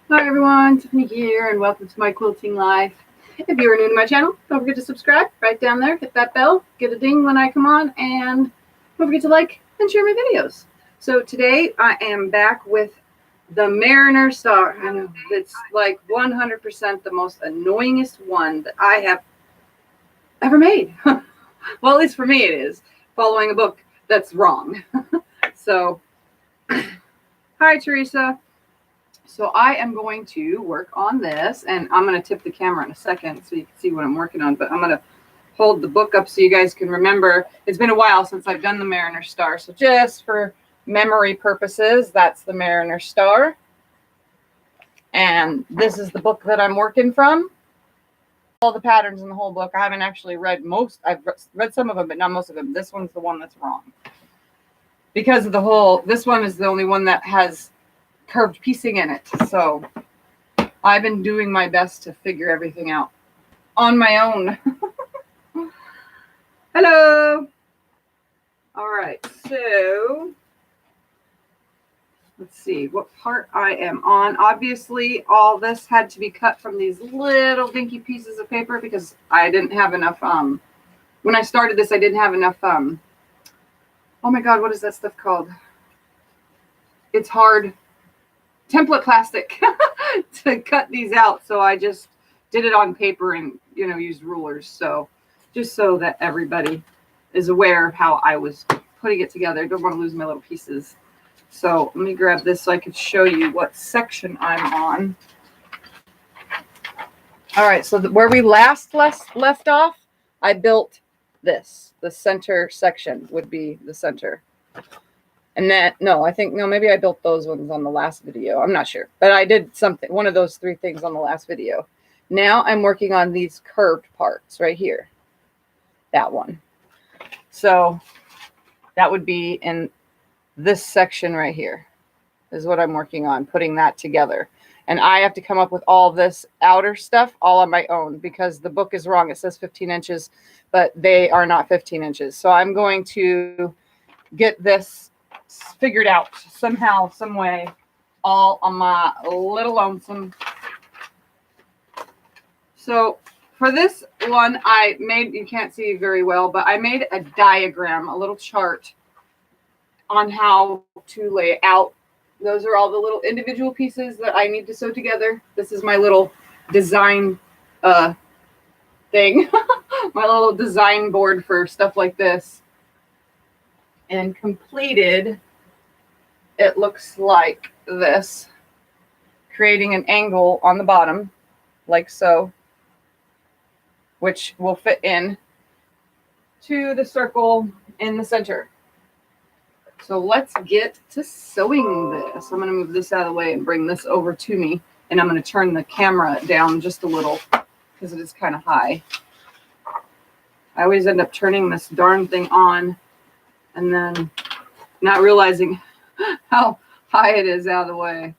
Hi everyone, Tiffany here, and welcome to my quilting life. If you are new to my channel, don't forget to subscribe right down there, hit that bell, get a ding when I come on, and don't forget to like and share my videos. So today I am back with the Mariner Star. I know it's like 100% the most annoyingest one that I have ever made. Well, at least for me it is, following a book that's wrong. So, hi Teresa. So I am going to work on this, and I'm going to tip the camera in a second so you can see what I'm working on, but I'm going to hold the book up so you guys can remember. It's been a while since I've done the Mariner Star, so just for memory purposes, that's the Mariner Star. And this is the book that I'm working from. All the patterns in the whole book. I haven't actually read most. I've read some of them, but not most of them. This one's the one that's wrong. Because of the whole, this one is the only one that has curved piecing in it. So I've been doing my best to figure everything out on my own. Hello. All right, so let's see what part I am on. Obviously, all this had to be cut from these little dinky pieces of paper because I didn't have enough. When I started this, I didn't have enough. Oh my God, what is that stuff called? It's hard. Template plastic to cut these out. So I just did it on paper and, used rulers. So just so that everybody is aware of how I was putting it together. I don't want to lose my little pieces. So let me grab this so I can show you what section I'm on. All right, so where we left off, I built this. The center section would be the center. And then, maybe I built those ones on the last video. I'm not sure. But I did one of those three things on the last video. Now I'm working on these curved parts right here. That one. So that would be in this section right here is what I'm working on, putting that together. And I have to come up with all this outer stuff all on my own because the book is wrong. It says 15 inches, but they are not 15 inches. So I'm going to get this figured out somehow, some way, all on my little lonesome. So for this one, I made, you can't see very well, but I made a diagram, a little chart on how to lay out. Those are all the little individual pieces that I need to sew together. This is my little design thing, my little design board for stuff like this. And completed, it looks like this, creating an angle on the bottom, like so, which will fit in to the circle in the center. So let's get to sewing this. I'm going to move this out of the way and bring this over to me, and I'm going to turn the camera down just a little because it is kind of high. I always end up turning this darn thing on and then not realizing how high it is out of the way.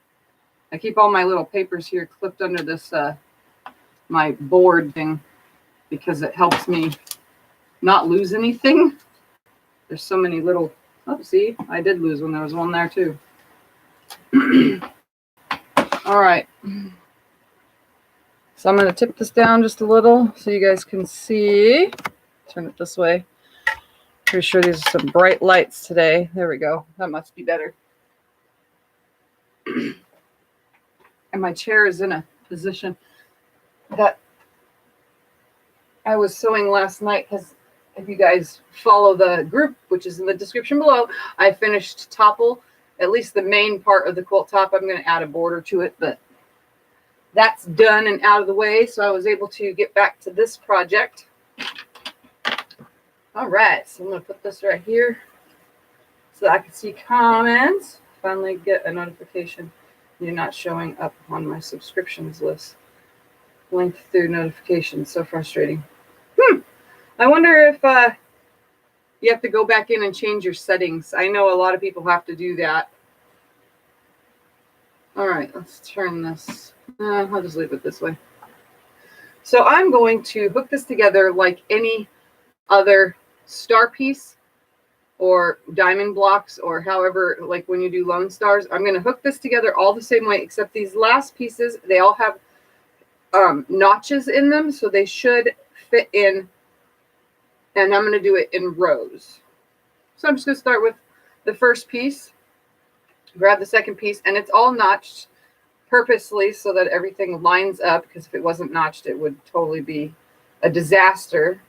I keep all my little papers here clipped under this my board thing because it helps me not lose anything. There's so many little, oh, see, I did lose one. There was one there too. All right. So I'm going to tip this down just a little so you guys can see. Turn it this way. Pretty sure these are some bright lights today. There we go. That must be better. And my chair is in a position that I was sewing last night because if you guys follow the group, which is in the description below, I finished topple, at least the main part of the quilt top. I'm going to add a border to it, but that's done and out of the way. So I was able to get back to this project. All right, so I'm going to put this right here so I can see comments. Finally get a notification you're not showing up on my subscriptions list. Link through notifications, so frustrating. I wonder if you have to go back in and change your settings. I know a lot of people have to do that. All right, let's turn this. I'll just leave it this way. So I'm going to hook this together like any other star piece. or diamond blocks, or however, like when you do Lone Stars. I'm going to hook this together all the same way, except these last pieces, they all have notches in them, so they should fit in, and I'm going to do it in rows. So I'm just going to start with the first piece, grab the second piece, and it's all notched purposely so that everything lines up, because if it wasn't notched, it would totally be a disaster.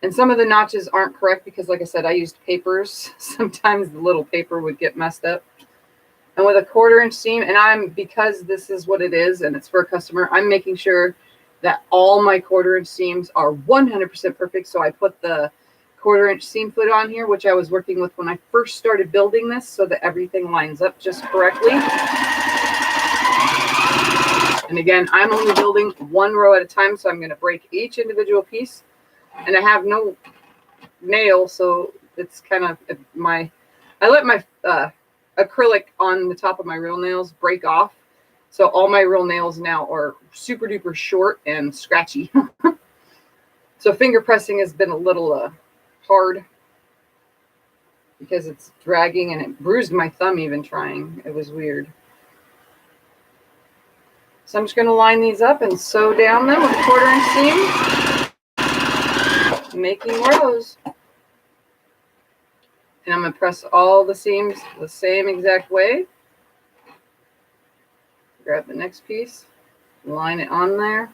And some of the notches aren't correct because, like I said, I used papers. Sometimes the little paper would get messed up. And with a 1/4 inch seam, and because this is what it is and it's for a customer, I'm making sure that all my 1/4 inch seams are 100% perfect. So I put the 1/4 inch seam foot on here, which I was working with when I first started building this, so that everything lines up just correctly. And again, I'm only building 1 row at a time, so I'm going to break each individual piece. And I have no nail, so it's kind of I let my acrylic on the top of my real nails break off. So all my real nails now are super duper short and scratchy. So finger pressing has been a little hard because it's dragging, and it bruised my thumb even trying. It was weird. So I'm just going to line these up and sew down them with a 1/4 inch seam, making rows. And I'm going to press all the seams the same exact way. Grab the next piece, line it on there.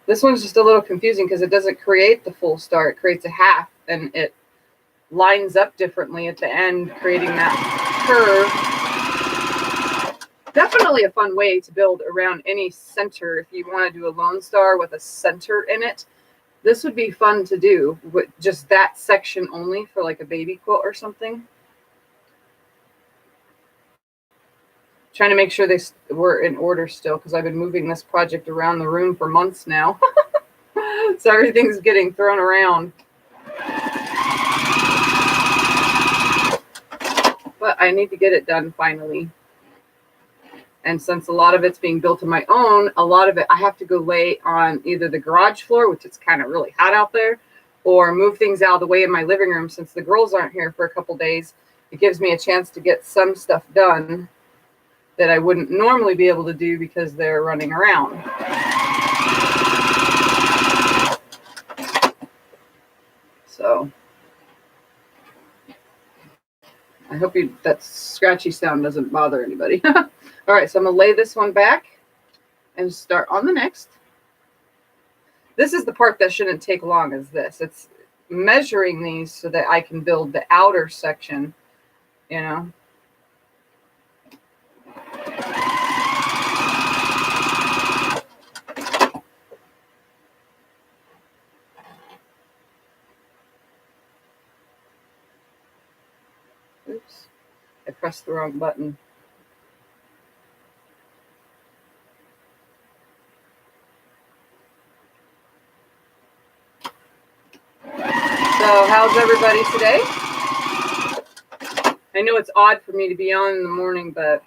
This one's just a little confusing because it doesn't create the full star. It creates a half, and it lines up differently at the end, creating that curve. Definitely a fun way to build around any center. If you want to do a Lone Star with a center in it, this would be fun to do with just that section only for like a baby quilt or something. Trying to make sure they were in order still, because I've been moving this project around the room for months now. So everything's getting thrown around. But I need to get it done finally. And since a lot of it's being built on my own, a lot of it I have to go lay on either the garage floor, which is kind of really hot out there, or move things out of the way in my living room. Since the girls aren't here for a couple days, it gives me a chance to get some stuff done that I wouldn't normally be able to do because they're running around. So I hope that scratchy sound doesn't bother anybody. All right, so I'm going to lay this one back and start on the next. This is the part that shouldn't take long, is this. It's measuring these so that I can build the outer section, you know. Oops, I pressed the wrong button. So how's everybody today? I know it's odd for me to be on in the morning, but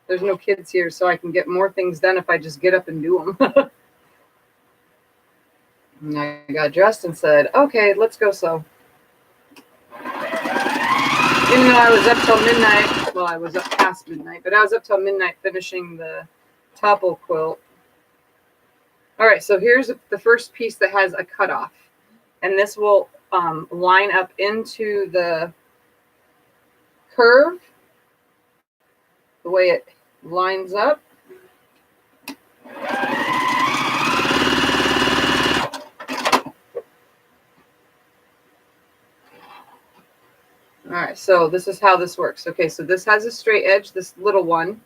there's no kids here, so I can get more things done if I just get up and do them. And I got dressed and said, okay, let's go sew. Even though I was up till midnight, well, I was up past midnight, but I was up till midnight finishing the topple quilt. All right, so here's the first piece that has a cutoff, and this will line up into the curve, the way it lines up. All right, so this is how this works. Okay, so this has a straight edge, this little one,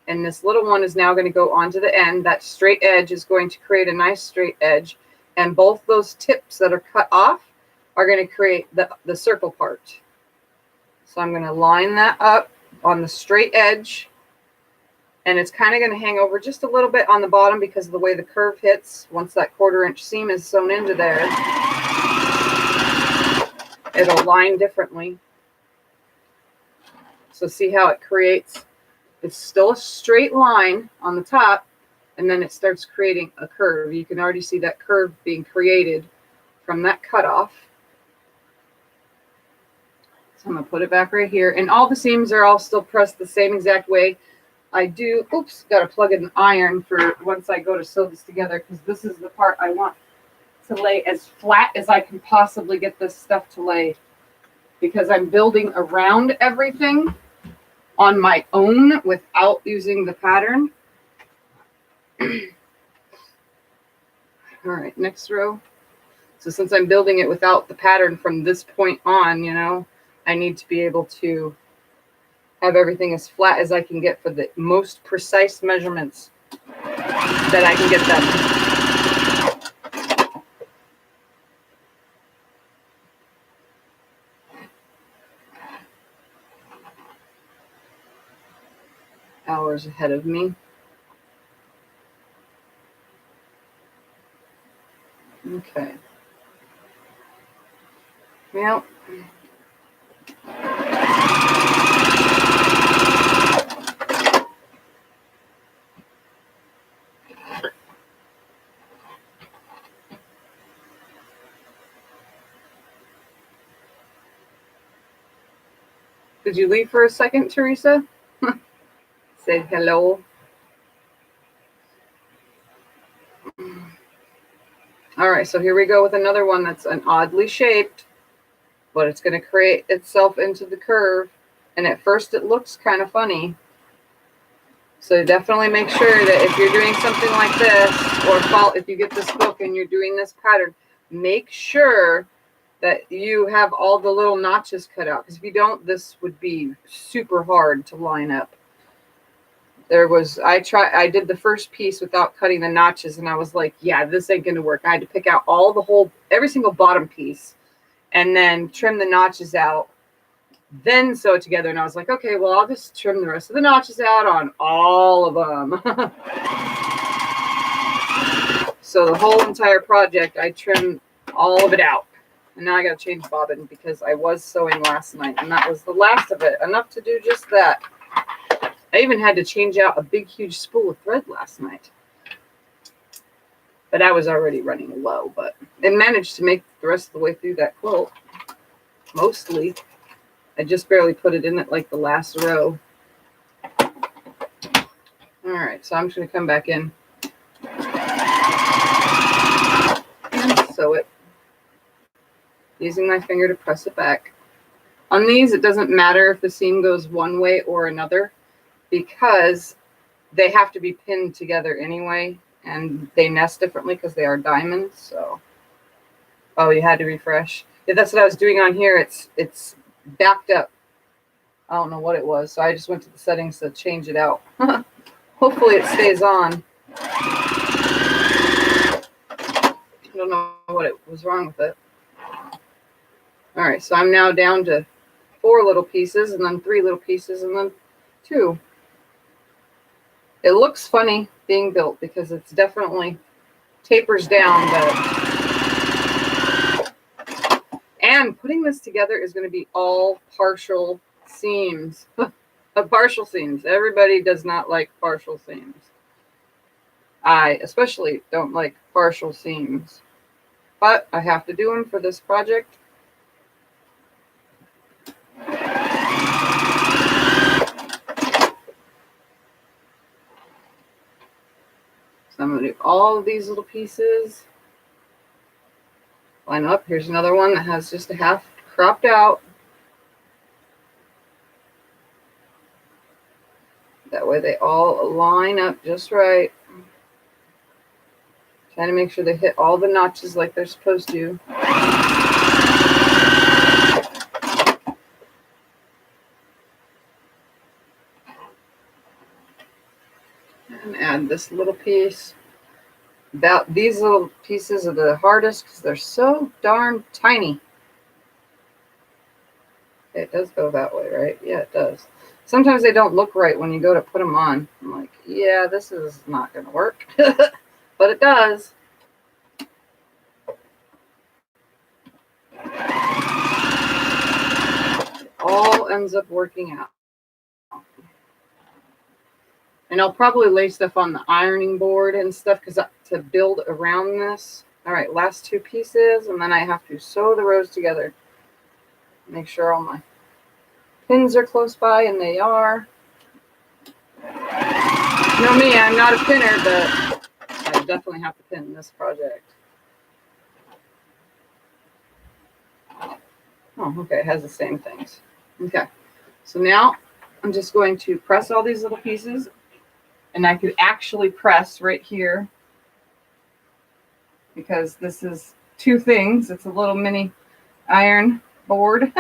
and this little one is now going to go onto the end. That straight edge is going to create a nice straight edge, and both those tips that are cut off are going to create the circle part. So I'm going to line that up on the straight edge, and it's kind of going to hang over just a little bit on the bottom because of the way the curve hits. Once that 1/4 inch seam is sewn into there, it'll line differently. So see how it creates, it's still a straight line on the top, and then it starts creating a curve. You can already see that curve being created from that cutoff. I'm going to put it back right here. And all the seams are all still pressed the same exact way. I do, oops, got to plug in an iron for once I go to sew this together, because this is the part I want to lay as flat as I can possibly get this stuff to lay, because I'm building around everything on my own without using the pattern. All right, next row. So since I'm building it without the pattern from this point on, you know, I need to be able to have everything as flat as I can get for the most precise measurements that I can get them. Hours ahead of me. Okay. Well, did you leave for a second, Teresa? Say hello. All right, so here we go with another one that's an oddly shaped, but it's going to create itself into the curve. And at first it looks kind of funny. So definitely make sure that if you're doing something like this, or if you get this book and you're doing this pattern, make sure that you have all the little notches cut out. Because if you don't, this would be super hard to line up. I did the first piece without cutting the notches, and I was like, yeah, this ain't gonna work. I had to pick out every single bottom piece and then trim the notches out, then sew it together. And I was like, okay, well, I'll just trim the rest of the notches out on all of them. So the whole entire project, I trimmed all of it out. And now I gotta change bobbin because I was sewing last night, and that was the last of it. Enough to do just that. I even had to change out a big, huge spool of thread last night. But I was already running low, but it managed to make the rest of the way through that quilt. Mostly. I just barely put it in at like the last row. All right, so I'm just going to come back in and sew it, using my finger to press it back. On these, it doesn't matter if the seam goes one way or another, because they have to be pinned together anyway, and they nest differently because they are diamonds. So, oh, you had to refresh. Yeah, that's what I was doing on here. It's backed up. I don't know what it was, so I just went to the settings to change it out. Hopefully it stays on. I don't know what was wrong with it. All right, so I'm now down to 4 little pieces, and then 3 little pieces, and then 2. It looks funny being built because it's definitely tapers down, and putting this together is going to be all partial seams. Partial seams. Everybody does not like partial seams. I especially don't like partial seams, but I have to do them for this project. So I'm going to do all of these little pieces. Line up. Here's another one that has just a half cropped out. That way they all line up just right. Trying to make sure they hit all the notches like they're supposed to. And add this little piece. These little pieces are the hardest because they're so darn tiny. It does go that way, right? Yeah, it does. Sometimes they don't look right when you go to put them on. I'm like, yeah, this is not going to work. But it does. It all ends up working out. And I'll probably lay stuff on the ironing board and stuff because to build around this. All right, last 2 pieces, and then I have to sew the rows together. Make sure all my pins are close by, and they are. You know me, I'm not a pinner, but I definitely have to pin this project. Oh, okay, it has the same things. Okay, so now I'm just going to press all these little pieces, and I could actually press right here because this is two things. It's a little mini iron board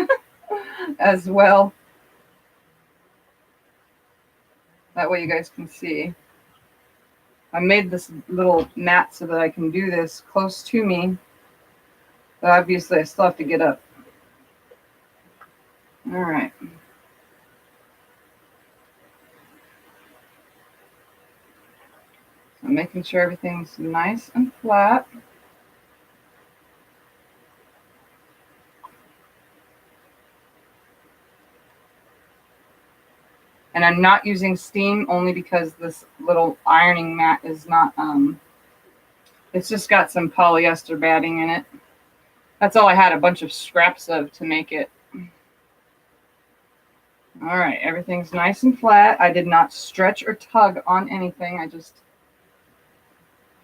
as well. That way you guys can see. I made this little mat so that I can do this close to me, but obviously I still have to get up. All right. I'm making sure everything's nice and flat. And I'm not using steam only because this little ironing mat is not, it's just got some polyester batting in it. That's all I had a bunch of scraps of to make it. All right, everything's nice and flat. I did not stretch or tug on anything. I just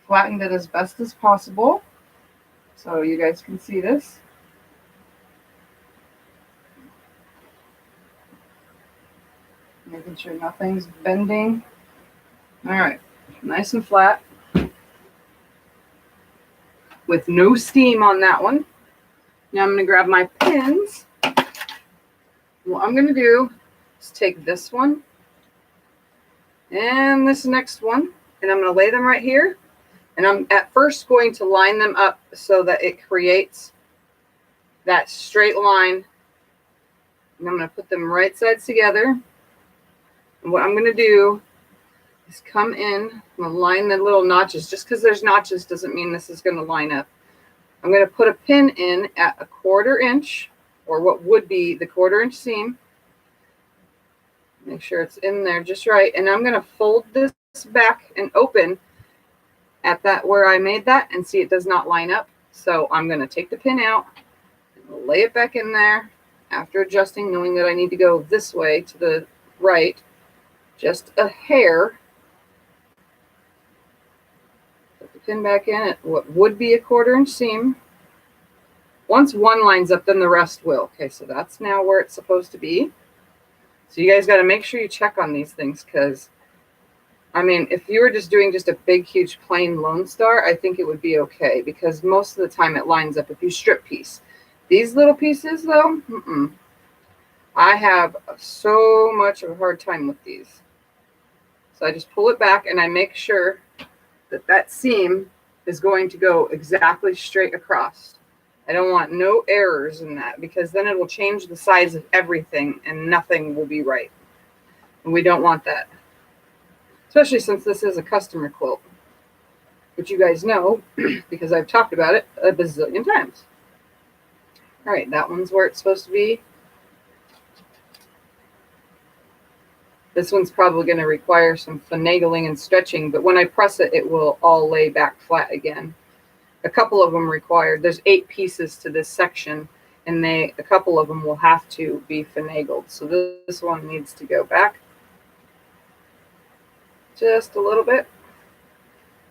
flattened it as best as possible so you guys can see this. Making sure nothing's bending. All right, nice and flat with no steam on that one. Now I'm going to grab my pins. What I'm going to do is take this one and this next one, and I'm going to lay them right here. And I'm at first going to line them up so that it creates that straight line. And I'm going to put them right sides together. And what I'm going to do is come in, I'm going to line the little notches. Just because there's notches doesn't mean this is going to line up. I'm going to put a pin in at 1/4 inch, or what would be the 1/4 inch seam. Make sure it's in there just right. And I'm going to fold this back and open at that where I made that, and see it does not line up. So I'm going to take the pin out and lay it back in there after adjusting, knowing that I need to go this way to the right. Just a hair. Put the pin back in at what would be a 1/4 inch seam. Once one lines up, then the rest will. Okay, so that's now where it's supposed to be. So you guys got to make sure you check on these things, because, I mean, if you were just doing just a big, huge, plain Lone Star, I think it would be okay, because most of the time it lines up if you strip piece. These little pieces, though, I have so much of a hard time with these. So I just pull it back and I make sure that that seam is going to go exactly straight across. I don't want no errors in that, because then it will change the size of everything and nothing will be right. And we don't want that. Especially since this is a customer quilt, which you guys know because I've talked about it a bazillion times. All right, that one's where it's supposed to be. This one's probably going to require some finagling and stretching, but when I press it, it will all lay back flat again. A couple of them required, there's 8 pieces to this section, and a couple of them will have to be finagled. So this one needs to go back just a little bit.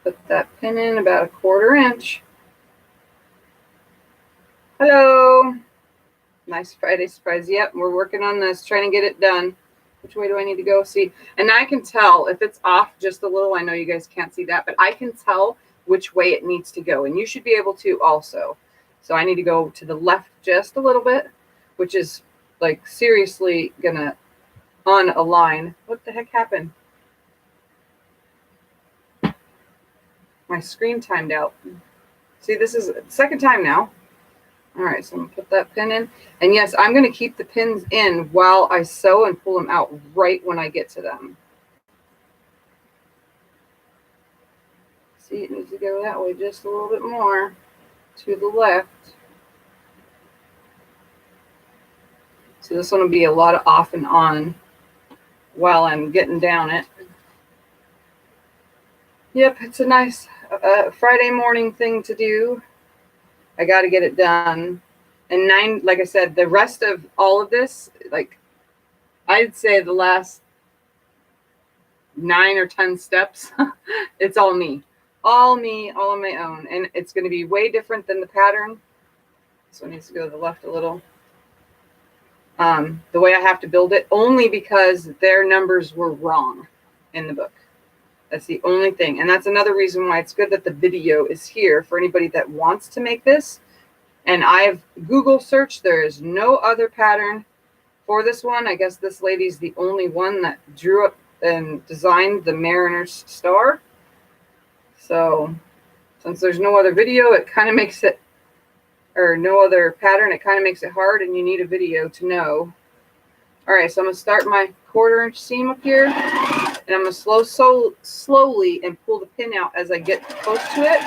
Put that pin in about 1/4 inch. Hello. Nice Friday surprise. Yep, we're working on this, trying to get it done. Which way do I need to go? See, and I can tell if it's off just a little. I know you guys can't see that, but I can tell which way it needs to go, and you should be able to also. So I need to go to the left just a little bit, which is like seriously gonna unalign. What the heck happened? My screen timed out. See, this is the second time now. All right, so I'm gonna put that pin in. And yes, I'm gonna keep the pins in while I sew and pull them out right when I get to them. See, it needs to go that way just a little bit more to the left. So this one will be a lot of off and on while I'm getting down it. Yep, it's a nice Friday morning thing to do. I got to get it done. And like I said, the rest of all of this, like I'd say the last 9 or 10 steps, it's all me, all on my own. And it's going to be way different than the pattern. So it needs to go to the left a little. The way I have to build it, only because their numbers were wrong in the book. That's the only thing. And that's another reason why it's good that the video is here for anybody that wants to make this. And I've Google searched. There is no other pattern for this one. I guess this lady's the only one that drew up and designed the Mariner's Star. So since there's no other video, it kind of makes it, or no other pattern, it kind of makes it hard, and you need a video to know. All right, so I'm going to start my 1/4 inch seam up here, and I'm going to slowly and pull the pin out as I get close to it.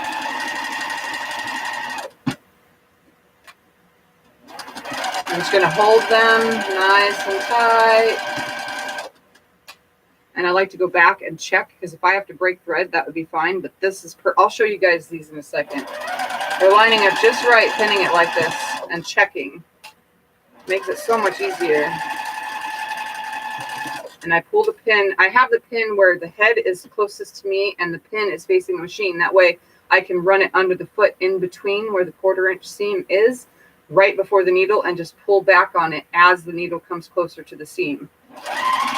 I'm just going to hold them nice and tight. And I like to go back and check, because if I have to break thread, that would be fine. But this is I'll show you guys these in a second. They're lining up just right, pinning it like this and checking. Makes it so much easier. And I pull the pin. I have the pin where the head is closest to me and the pin is facing the machine. That way I can run it under the foot in between where the 1/4 inch seam is, right before the needle, and just pull back on it as the needle comes closer to the seam.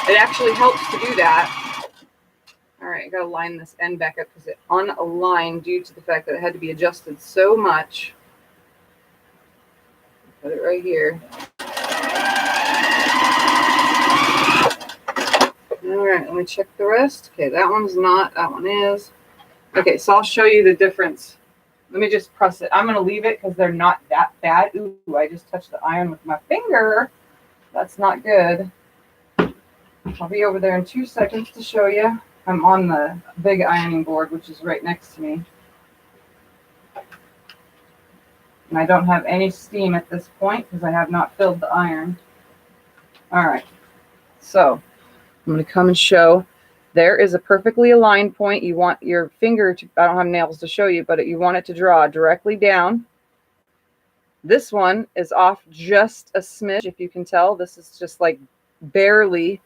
It actually helps to do that. All right, I got to line this end back up because it unaligned due to the fact that it had to be adjusted so much. Put it right here. All right, let me check the rest. Okay, that one's not, that one is. Okay, so I'll show you the difference. Let me just press it. I'm going to leave it because they're not that bad. Ooh, I just touched the iron with my finger. That's not good. I'll be over there in 2 seconds to show you. I'm on the big ironing board, which is right next to me. And I don't have any steam at this point because I have not filled the iron. All right, so I'm going to come and show. There is a perfectly aligned point. You want your finger to, I don't have nails to show you, but you want it to draw directly down. This one is off just a smidge, if you can tell. This is just like barely.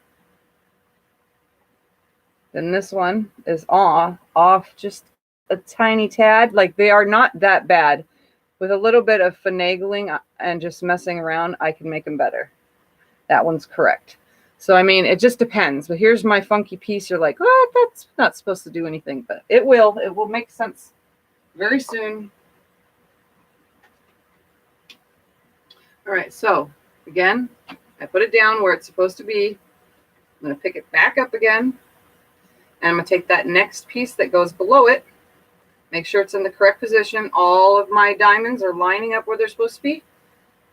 Then this one is off just a tiny tad. Like, they are not that bad. With a little bit of finagling and just messing around, I can make them better. That one's correct. So, I mean, it just depends. But here's my funky piece. You're like, oh, that's not supposed to do anything. But it will. It will make sense very soon. All right. So, again, I put it down where it's supposed to be. I'm going to pick it back up again. And I'm going to take that next piece that goes below it. Make sure it's in the correct position. All of my diamonds are lining up where they're supposed to be.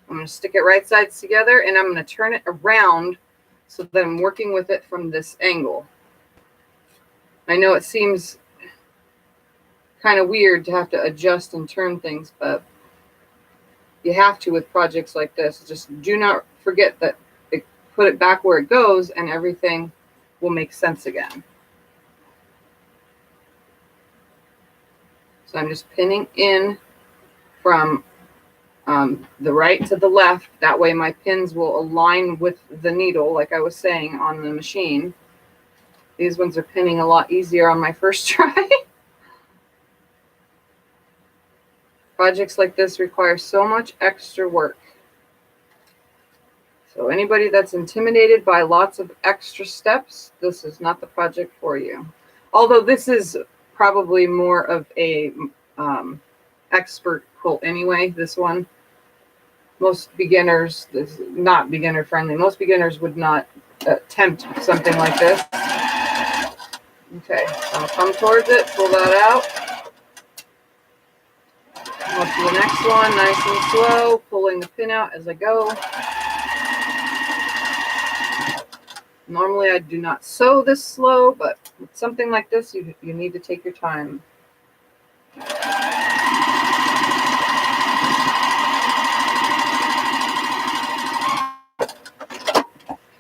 I'm going to stick it right sides together, and I'm going to turn it around so that I'm working with it from this angle. I know it seems kind of weird to have to adjust and turn things, but you have to with projects like this. Just do not forget that put it back where it goes, and everything will make sense again. So I'm just pinning in from the right to the left. That way my pins will align with the needle, like I was saying, on the machine. These ones are pinning a lot easier on my first try. Projects like this require so much extra work. So anybody that's intimidated by lots of extra steps, this is not the project for you. Although this is probably more of a expert quilt anyway, this one. Most beginners, this is not beginner friendly. Most beginners would not attempt something like this. Okay, so I'll come towards it, pull that out. Go to the next one, nice and slow, pulling the pin out as I go. Normally I do not sew this slow, but with something like this, you need to take your time.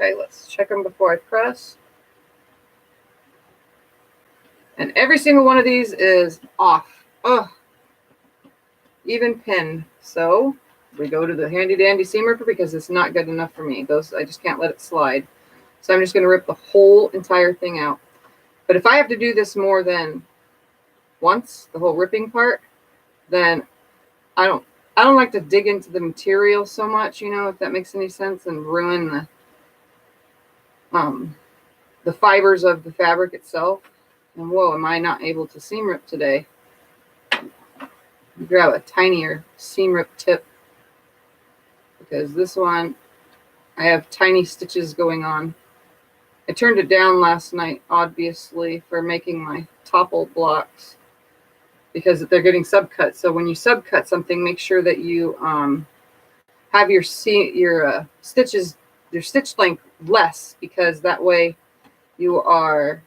Okay, let's check them before I press. And every single one of these is off. Oh, even pinned. So we go to the handy dandy seam ripper because it's not good enough for me. Those, I just can't let it slide. So I'm just going to rip the whole entire thing out. But if I have to do this more than once, the whole ripping part, then I don't like to dig into the material so much, you know, if that makes any sense, and ruin the fibers of the fabric itself. And whoa, am I not able to seam rip today? Grab a tinier seam rip tip, because this one I have tiny stitches going on. I turned it down last night, obviously, for making my topple blocks, because they're getting subcut. So when you subcut something, make sure that you have your stitches, your stitch length less, because that way you are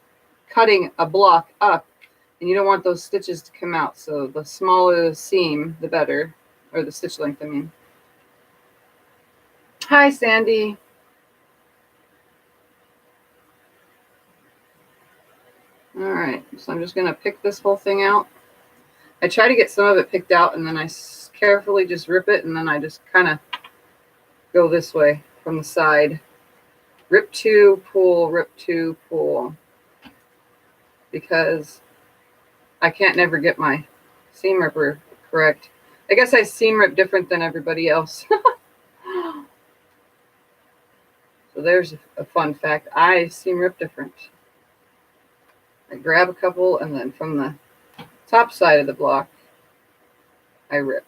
cutting a block up and you don't want those stitches to come out. So the smaller the seam, the better, or the stitch length, I mean. Hi, Sandy. All right, so I'm just going to pick this whole thing out. I try to get some of it picked out, and then I carefully just rip it, and then I just kind of go this way from the side. Rip two, pull, rip two, pull. Because I can't never get my seam ripper correct. I guess I seam rip different than everybody else. So there's a fun fact. I seam rip different. I grab a couple, and then from the top side of the block, I rip.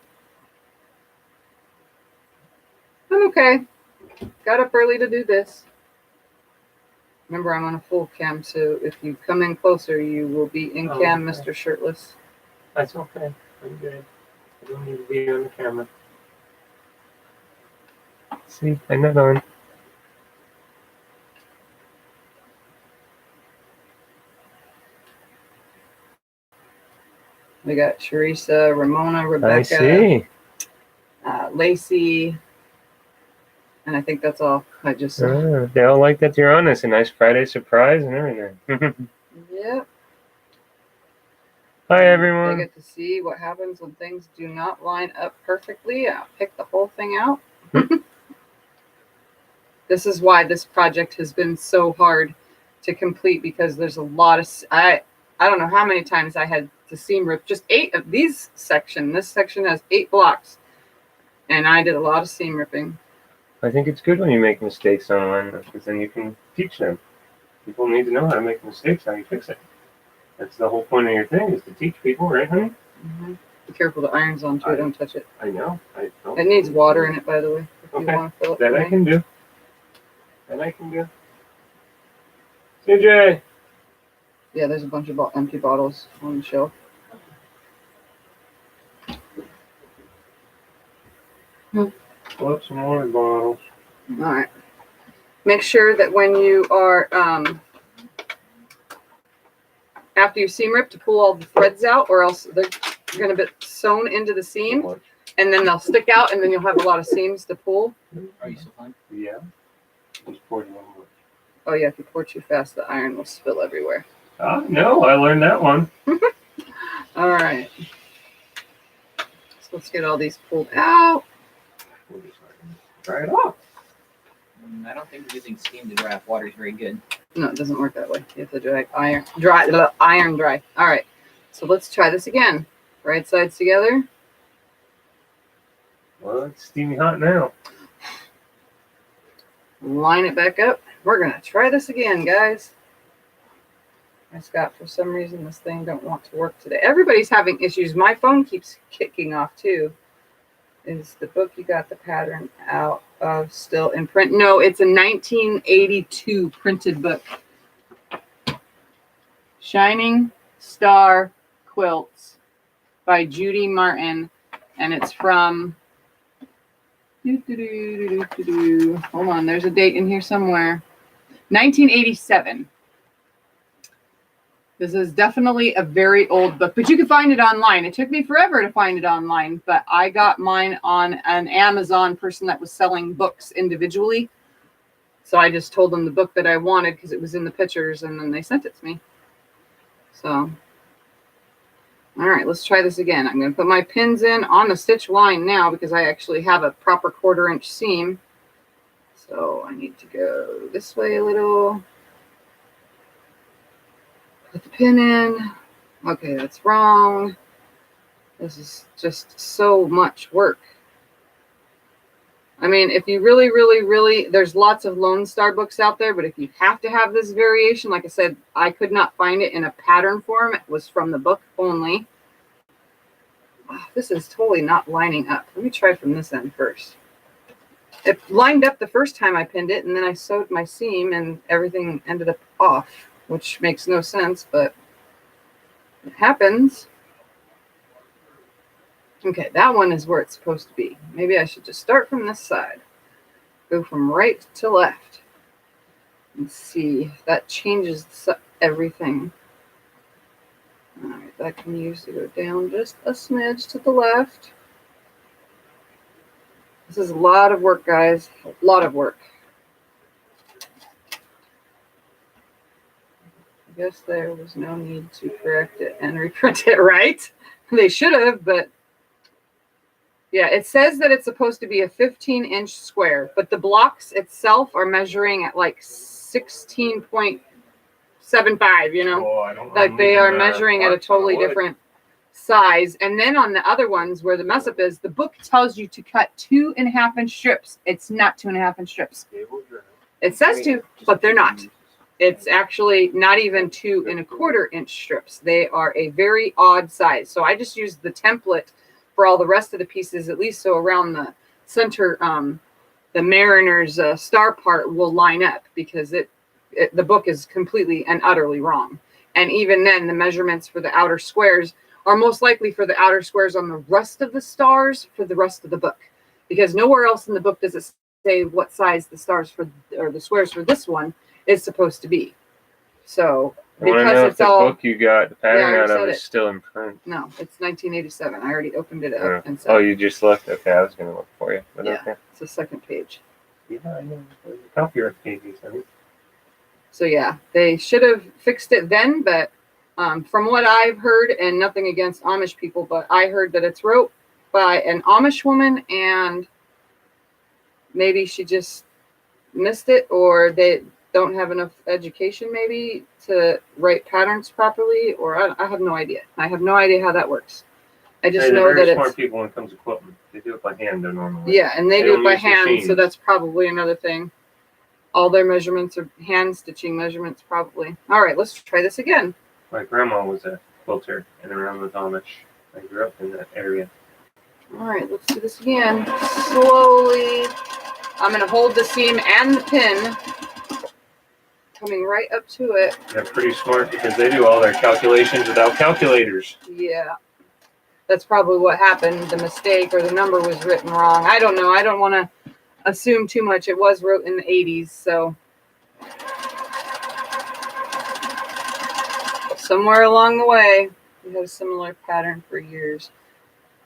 I'm okay. Got up early to do this. Remember, I'm on a full cam, so if you come in closer, you will be in cam, okay. Mr. Shirtless. That's okay. I'm good. I don't need to be on the camera. See, I'm not on. We got Teresa, Ramona, Rebecca. I see. Lacey. And I think that's all. I just. They all like that you're on this. A nice Friday surprise and everything. Yep. Hi, everyone. They get to see what happens when things do not line up perfectly. I'll pick the whole thing out. This is why this project has been so hard to complete, because there's a lot of. I don't know how many times I had to seam rip just 8 of these sections. This section has 8 blocks, and I did a lot of seam ripping. I think it's good when you make mistakes online, because then you can teach them. People need to know how to make mistakes, how you fix it. That's the whole point of your thing, is to teach people, right, honey? Mm-hmm. Be careful, the iron's on too. Don't touch it. I know. It needs water in it, by the way. If okay. You want to fill it. That I can do. That I can do. CJ! Yeah, there's a bunch of empty bottles on the shelf. Pull up some more bottles. All right. Make sure that when you are, after you seam rip, to pull all the threads out, or else they're going to be sewn into the seam, and then they'll stick out, and then you'll have a lot of seams to pull. Are you still fine? Yeah. Just poured one more. Oh, yeah, if you pour too fast, the iron will spill everywhere. No, I learned that one. All right. So let's get all these pulled out. We'll just dry it off. I don't think using steam to dry off water is very good. No, it doesn't work that way. You have to dry iron dry. All right. So let's try this again. Right sides together. Well, it's steamy hot now. Line it back up. We're going to try this again, guys. I Scott, for some reason, this thing don't want to work today. Everybody's having issues. My phone keeps kicking off, too. Is the book you got the pattern out of still in print? No, it's a 1982 printed book. Shining Star Quilts by Judy Martin. And it's from... Hold on, there's a date in here somewhere. 1987. This is definitely a very old book, but you can find it online. It took me forever to find it online, but I got mine on an Amazon person that was selling books individually. So I just told them the book that I wanted because it was in the pictures, and then they sent it to me. So, all right, let's try this again. I'm going to put my pins in on the stitch line now because I actually have a proper 1/4 inch seam. So So I need to go this way a little. Put the pin in. Okay, that's wrong. This is just so much work. I mean, if you really, there's lots of Lone Star books out there, but if you have to have this variation, like I said, I could not find it in a pattern form. It was from the book only. Oh, this is totally not lining up. Let me try from this end first. It lined up the first time I pinned it, and then I sewed my seam, and everything ended up off, which makes no sense, but it happens. Okay, that one is where it's supposed to be. Maybe I should just start from this side. Go from right to left. And see if that changes everything. Alright, that can use to go down just a smidge to the left. This is a lot of work, guys. A lot of work. I guess there was no need to correct it and reprint it, right? They should have, but yeah, it says that it's supposed to be a 15-inch square, but the blocks itself are measuring at like 16.75, you know? Oh, I don't Like they are remember measuring at a totally different size. And then on the other ones where the mess up is, the book tells you to cut 2.5-inch strips. It's not 2.5-inch strips. It says 2, but they're not. It's actually not even 2.25-inch strips. They are a very odd size. So I just used the template for all the rest of the pieces, at least so around the center, the Mariner's star part will line up, because the book is completely and utterly wrong. And even then, the measurements for the outer squares are most likely for the outer squares on the rest of the stars for the rest of the book, because nowhere else in the book does it say what size the stars for, or the squares for this one is supposed to be. So because it's the all book you got the pattern out of is it. still in print. No, it's 1987. I already opened it up and said, oh, you just left. Okay, I was gonna look for you. But yeah, okay. it's the second page. Yeah, I know. Copyright pages. I mean. So yeah, they should have fixed it then, but from what I've heard, and nothing against Amish people, but I heard that it's wrote by an Amish woman, and maybe she just missed it, or they don't have enough education maybe to write patterns properly, or I have no idea. I have no idea how that works. I just know that very smart it's people when it comes to quilting. They do it by hand, though, normally. yeah, and they do it by use hand, machines. so that's probably another thing. All their measurements are hand stitching measurements, probably. All right, let's try this again. My grandma was a quilter and around with Amish. I grew up in that area. All right, let's do this again. Slowly. I'm going to hold the seam and the pin, coming right up to it. They're pretty smart because they do all their calculations without calculators. Yeah. That's probably what happened. The mistake or the number was written wrong. I don't know. I don't want to assume too much. It was wrote in the 80s, so somewhere along the way, we had a similar pattern for years.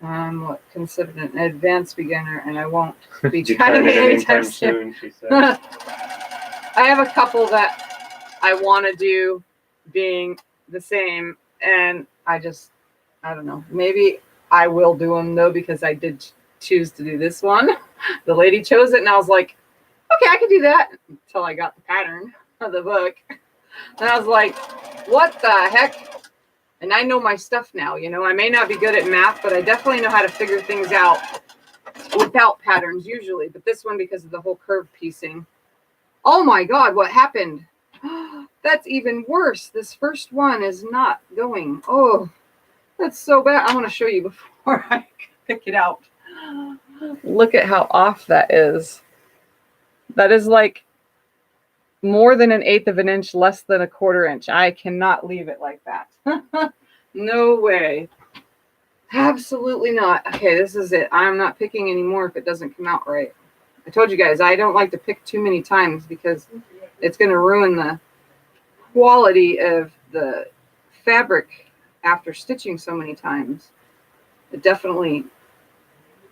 I'm considered an advanced beginner, and I won't be trying it anytime soon. She said. I have a couple that I want to do being the same, and I don't know. Maybe I will do them, though, because I did choose to do this one. The lady chose it, and I was like, okay, I can do that, until I got the pattern of the book. And I was like, what the heck? And I know my stuff now, you know. I may not be good at math, but I definitely know how to figure things out without patterns usually. But this one, because of the whole curve piecing. Oh my God, what happened? That's even worse. This first one is not going. Oh, that's so bad. I want to show you before I pick it out. Look at how off that is. That is like more than 1/8 of an inch, less than 1/4 inch. I cannot leave it like that. No way. Absolutely not. Okay, this is it. I'm not picking anymore if it doesn't come out right. I told you guys, I don't like to pick too many times because it's going to ruin the quality of the fabric after stitching so many times. It definitely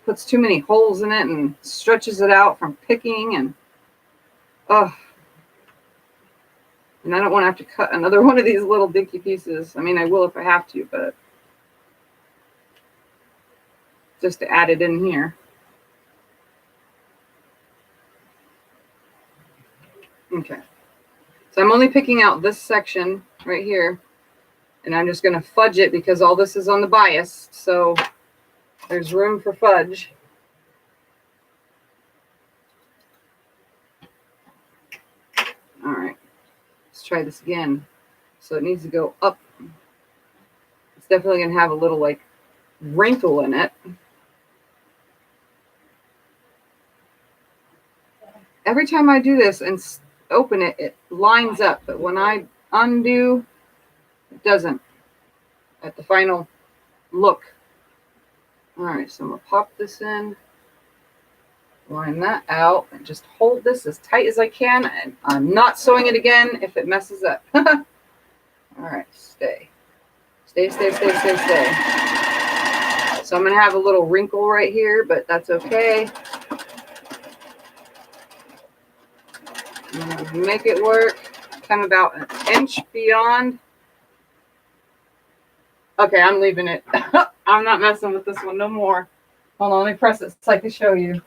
puts too many holes in it and stretches it out from picking, and and I don't want to have to cut another one of these little dinky pieces. I mean, I will if I have to, but just to add it in here. Okay. So I'm only picking out this section right here, and I'm just going to fudge it because all this is on the bias, so there's room for fudge. All right, let's try this again. So it needs to go up. It's definitely going to have a little like wrinkle in it. Every time I do this and open it, it lines up, but when I undo, it doesn't at the final look. All right, so I'm going to pop this in, line that out, and just hold this as tight as I can, and I'm not sewing it again if it messes up. All right, stay. Stay, stay, stay, stay, stay. So I'm going to have a little wrinkle right here, but that's okay. I'm going to make it work. Come about an inch beyond. Okay, I'm leaving it. I'm not messing with this one no more. Hold on, let me press it so I can show you.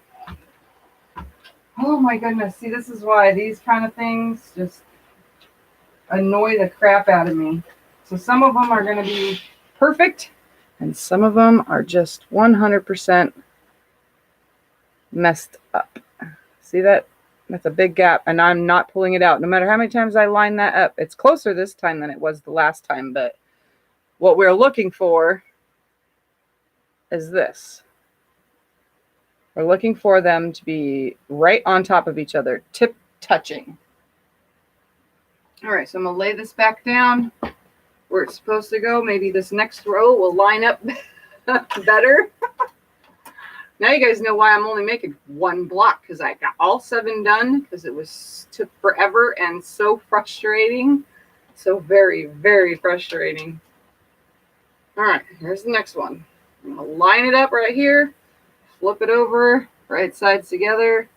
Oh my goodness. See, this is why these kind of things just annoy the crap out of me. So some of them are going to be perfect, and some of them are just 100% messed up. See that? That's a big gap, and I'm not pulling it out. No matter how many times I line that up, it's closer this time than it was the last time, but what we're looking for is this. We're looking for them to be right on top of each other, tip touching. All right, so I'm going to lay this back down where it's supposed to go. Maybe this next row will line up better. Now you guys know why I'm only making one block, because I got all 7 done because it took forever and so frustrating. So very, very frustrating. All right, here's the next one. I'm going to line it up right here, flip it over, right sides together.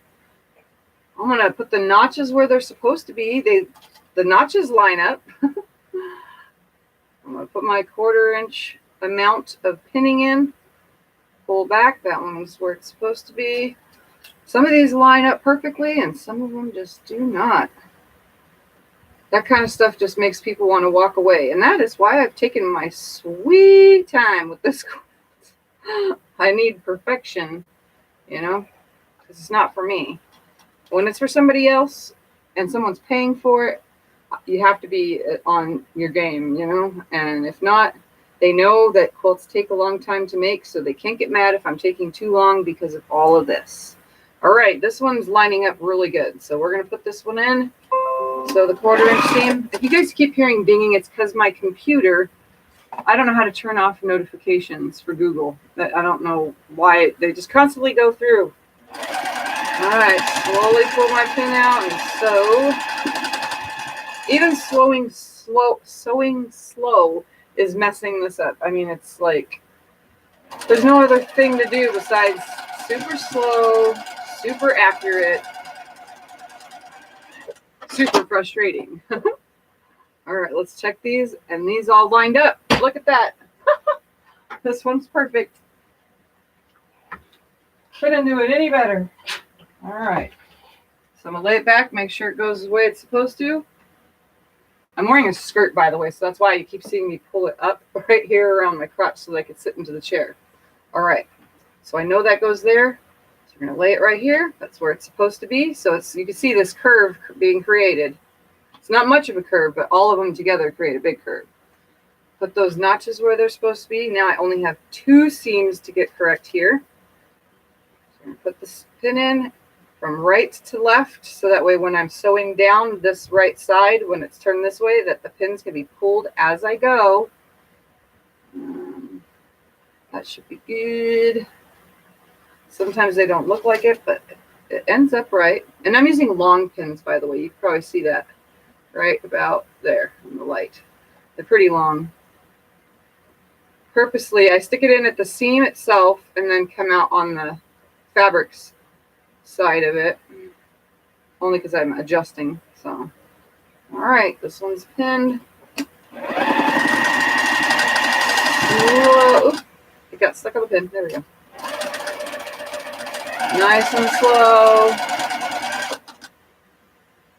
I'm going to put the notches where they're supposed to be. The notches line up. I'm going to put my 1/4 inch amount of pinning in. Pull back. That one's where it's supposed to be. Some of these line up perfectly and some of them just do not. That kind of stuff just makes people want to walk away. And that is why I've taken my sweet time with this quilt. I need perfection, you know, because it's not for me. When it's for somebody else and someone's paying for it, you have to be on your game, you know, and if not, they know that quilts take a long time to make, so they can't get mad if I'm taking too long because of all of this. All right, this one's lining up really good. So we're going to put this one in. So the 1/4 inch seam. If you guys keep hearing dinging, it's because my computer, I don't know how to turn off notifications for Google. I don't know why. They just constantly go through. All right, slowly pull my pin out and sew. Even sewing slow is messing this up. I mean, it's like there's no other thing to do besides super slow, super accurate, super frustrating. All right, let's check these, and these all lined up. Look at that. This one's perfect. Couldn't do it any better. All right, so I'm gonna lay it back, make sure it goes the way it's supposed to. I'm wearing a skirt, by the way, so that's why you keep seeing me pull it up right here around my crotch so that I can sit into the chair. All right, so I know that goes there. So we're going to lay it right here. That's where it's supposed to be. So you can see this curve being created. It's not much of a curve, but all of them together create a big curve. Put those notches where they're supposed to be. Now I only have 2 seams to get correct here. So I'm going to put this pin in from right to left, so that way when I'm sewing down this right side, when it's turned this way, that the pins can be pulled as I go. That should be good. Sometimes they don't look like it, but it ends up right. And I'm using long pins, by the way. You can probably see that right about there in the light. They're pretty long. Purposely, I stick it in at the seam itself and then come out on the fabrics side of it, only because I'm adjusting. So all right, this one's pinned. Whoa, oops, it got stuck on the pin. There we go. Nice and slow.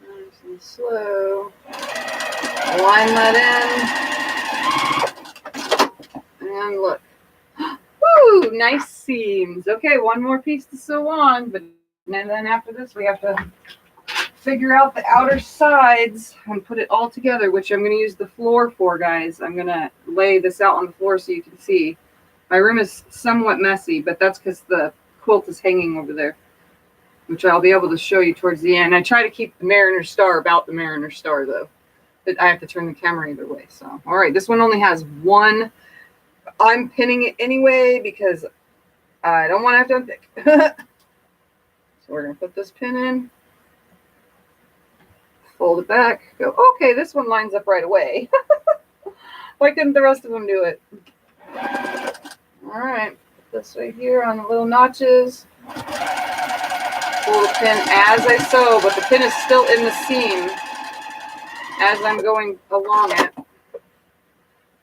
Nice line that in. And look. Woo! Nice seams. Okay, one more piece to sew on, but and then after this we have to figure out the outer sides and put it all together, which I'm going to use the floor for, guys. I'm going to lay this out on the floor so you can see. My room is somewhat messy, but that's because the quilt is hanging over there, which I'll be able to show you towards the end. I try to keep the Mariner Star about the Mariner Star, though. But I have to turn the camera either way. So, all right, this one only has one. I'm pinning it anyway because I don't want to have to unpick. So we're going to put this pin in. Fold it back. Go, okay, this one lines up right away. Why couldn't the rest of them do it? All right, put this right here on the little notches. Pull the pin as I sew, but the pin is still in the seam as I'm going along it.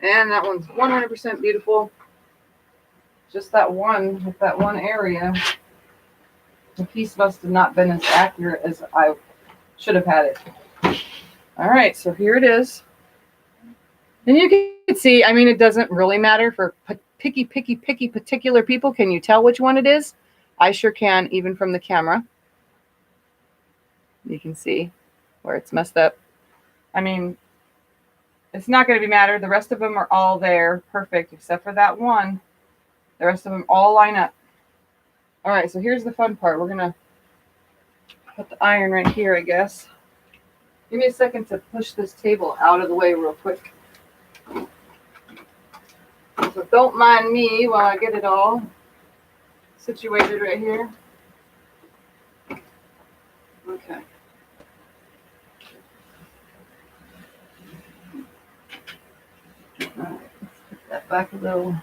And that one's 100% beautiful. Just that one, with that one area. The piece must have not been as accurate as I should have had it. All right, so here it is. And you can see, I mean, it doesn't really matter for picky particular people. Can you tell which one it is? I sure can, even from the camera. You can see where it's messed up. I mean, it's not going to be matter. The rest of them are all there, perfect, except for that one. The rest of them all line up. All right, so here's the fun part. We're going to put the iron right here, I guess. Give me a second to push this table out of the way real quick. So don't mind me while I get it all situated right here. Okay. All right, let's put that back a little.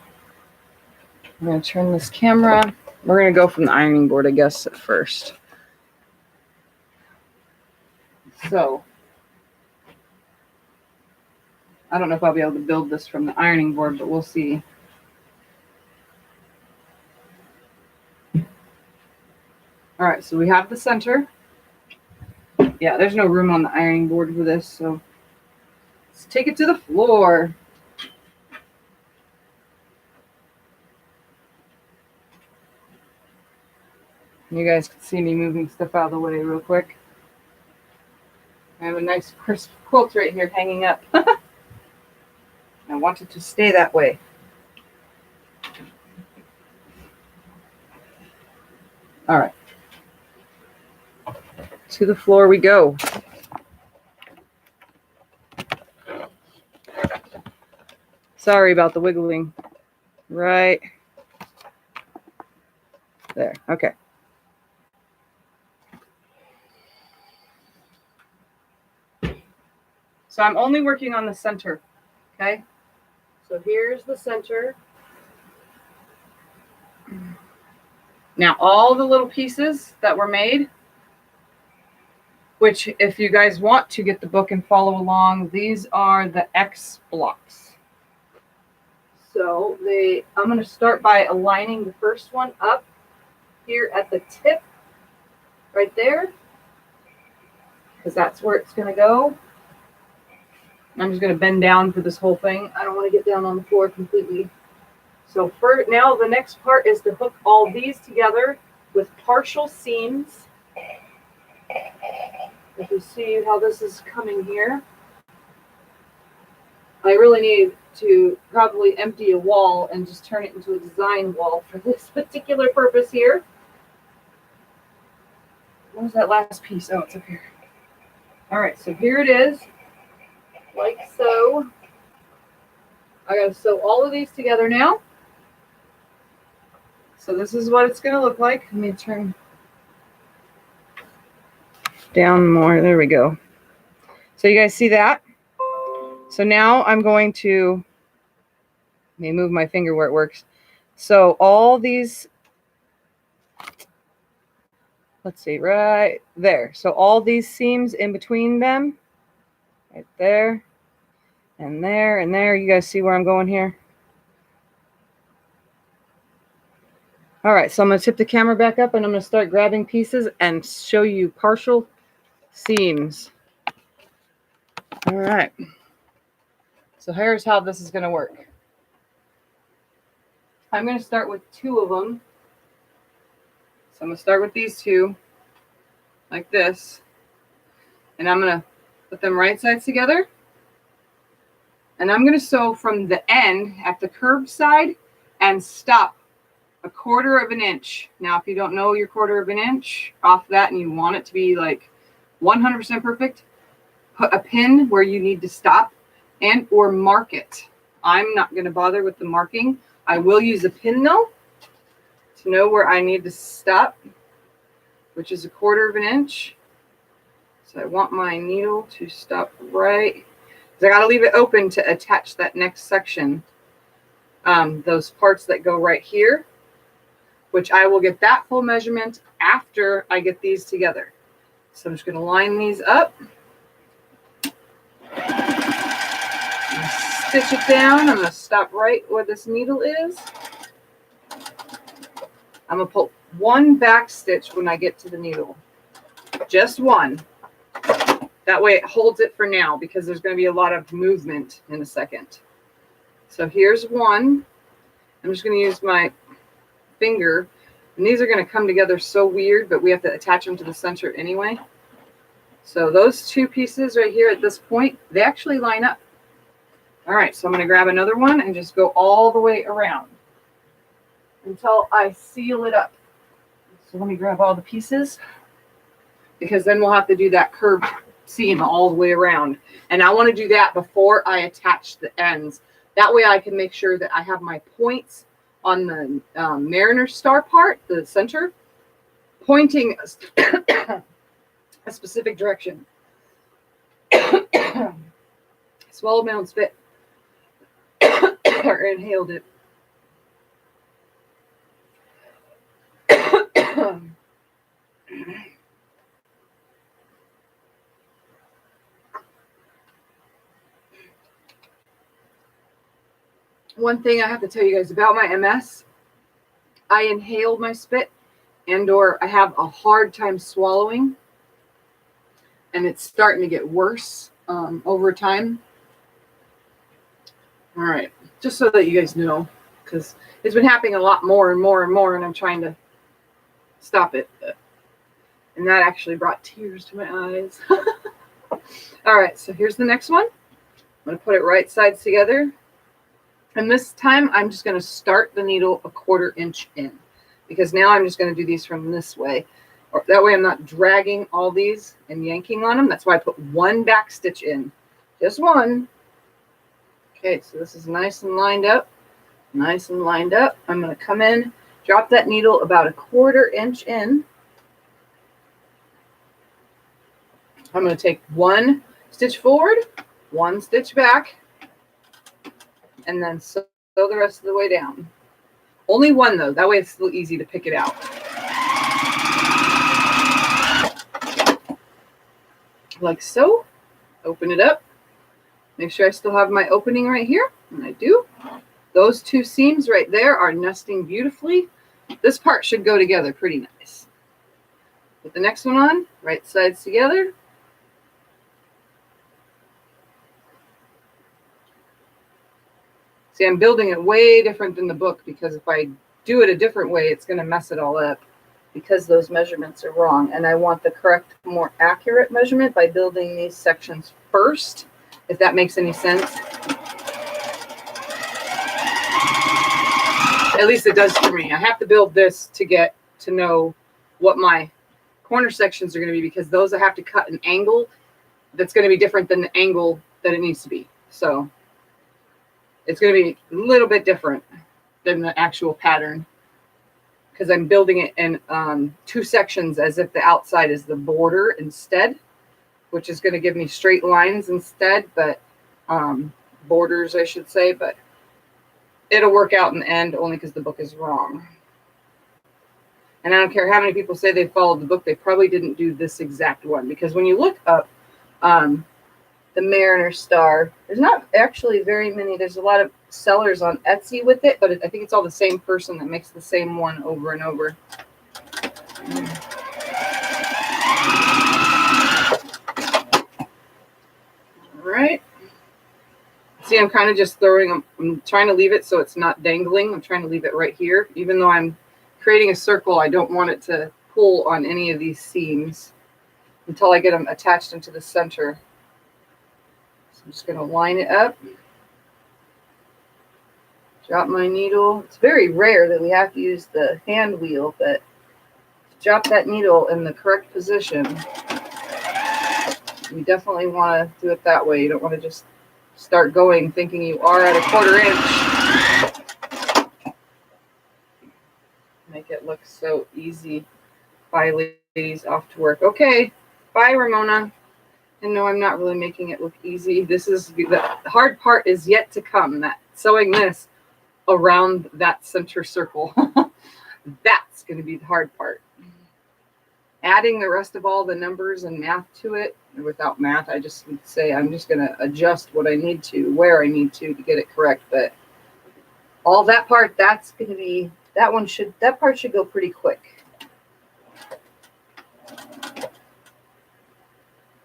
I'm going to turn this camera. We're going to go from the ironing board, I guess, at first. So, I don't know if I'll be able to build this from the ironing board, but we'll see. All right, so we have the center. Yeah, there's no room on the ironing board for this, so let's take it to the floor. You guys can see me moving stuff out of the way real quick. I have a nice crisp quilt right here hanging up. I want it to stay that way. All right. To the floor we go. Sorry about the wiggling. Right there. Okay. So I'm only working on the center. Okay. So here's the center. Now all the little pieces that were made, which if you guys want to get the book and follow along, these are the X blocks. So I'm going to start by aligning the first one up here at the tip right there, because that's where it's going to go. I'm just going to bend down for this whole thing. I don't want to get down on the floor completely. So now the next part is to hook all these together with partial seams. You can see how this is coming here. I really need to probably empty a wall and just turn it into a design wall for this particular purpose here. What was that last piece? Oh, it's up here. All right, so here it is. Like so. I gotta sew all of these together now. So this is what it's gonna look like. Let me turn down more. There we go. So you guys see that? So now I'm going to, let me move my finger where it works. So all these, let's see, right there. So all these seams in between them, right there, and there, and there. You guys see where I'm going here? All right, so I'm going to tip the camera back up and I'm going to start grabbing pieces and show you partial seams. All right. So here's how this is going to work. I'm going to start with 2 of them. So I'm going to start with these 2, like this. And I'm going to put them right sides together. And I'm going to sew from the end at the curved side and stop 1/4 of an inch. Now, if you don't know your 1/4 of an inch off that and you want it to be like 100% perfect, put a pin where you need to stop and or mark it. I'm not going to bother with the marking. I will use a pin though to know where I need to stop, which is 1/4 of an inch. So I want my needle to stop right. I got to leave it open to attach that next section. Those parts that go right here, which I will get that full measurement after I get these together. So I'm just going to line these up. Stitch it down. I'm going to stop right where this needle is. I'm going to put 1 back stitch when I get to the needle. Just 1. That way it holds it for now because there's going to be a lot of movement in a second. So here's 1. I'm just going to use my finger. And these are going to come together so weird, but we have to attach them to the center anyway. So those 2 pieces right here at this point, they actually line up. All right, so I'm going to grab another one and just go all the way around until I seal it up. So let me grab all the pieces because then we'll have to do that curved seam all the way around. And I want to do that before I attach the ends. That way I can make sure that I have my points on the Mariner Star part, the center, pointing a specific direction. Swallowed my own spit. Or inhaled it. One thing I have to tell you guys about my MS, I inhaled my spit and or I have a hard time swallowing, and it's starting to get worse over time. All right, just so that you guys know, because it's been happening a lot more and more and more, and I'm trying to stop it. And that actually brought tears to my eyes. All right, so here's the next one. I'm going to put it right sides together. And this time I'm just going to start the needle 1/4 inch in, because now I'm just going to do these from this way. Or that way I'm not dragging all these and yanking on them. That's why I put 1 back stitch in. Just 1. Okay, so this is nice and lined up. Nice and lined up. I'm going to come in, drop that needle about 1/4 inch in. I'm going to take 1 stitch forward, 1 stitch back, and then sew the rest of the way down. Only 1 though, that way it's still easy to pick it out. Like so. Open it up. Make sure I still have my opening right here, and I do. Those 2 seams right there are nesting beautifully. This part should go together pretty nice. Put the next one on, right sides together. See, I'm building it way different than the book, because if I do it a different way, it's going to mess it all up because those measurements are wrong. And I want the correct, more accurate measurement by building these sections first, if that makes any sense. At least it does for me. I have to build this to get to know what my corner sections are going to be, because those I have to cut an angle that's going to be different than the angle that it needs to be. So it's going to be a little bit different than the actual pattern, because I'm building it in 2 sections as if the outside is the border instead, which is going to give me straight lines instead, but borders, I should say, but it'll work out in the end only because the book is wrong. And I don't care how many people say they followed the book, they probably didn't do this exact one, because when you look up the Mariner Star, there's not actually very many. There's a lot of sellers on Etsy with it, but I think it's all the same person that makes the same one over and over. All right. See, see I'm kind of just throwing them. I'm trying to leave it so it's not dangling. I'm trying to leave it right here. Even though I'm creating a circle, I don't want it to pull on any of these seams until I get them attached into the center. So I'm just going to line it up. Drop my needle. It's very rare that we have to use the hand wheel, but drop that needle in the correct position. You definitely want to do it that way. You don't want to just start going thinking you are at a 1/4 inch. Make it look so easy. Bye, ladies, off to work. Okay, bye, Ramona. And no, I'm not really making it look easy. This is the hard part is yet to come. That sewing this around that center circle. That's going to be the hard part. Adding the rest of all the numbers and math to it. Without math, I just would say I'm just going to adjust what I need to, where I need to get it correct. But all that part, that's going to be, that part should go pretty quick.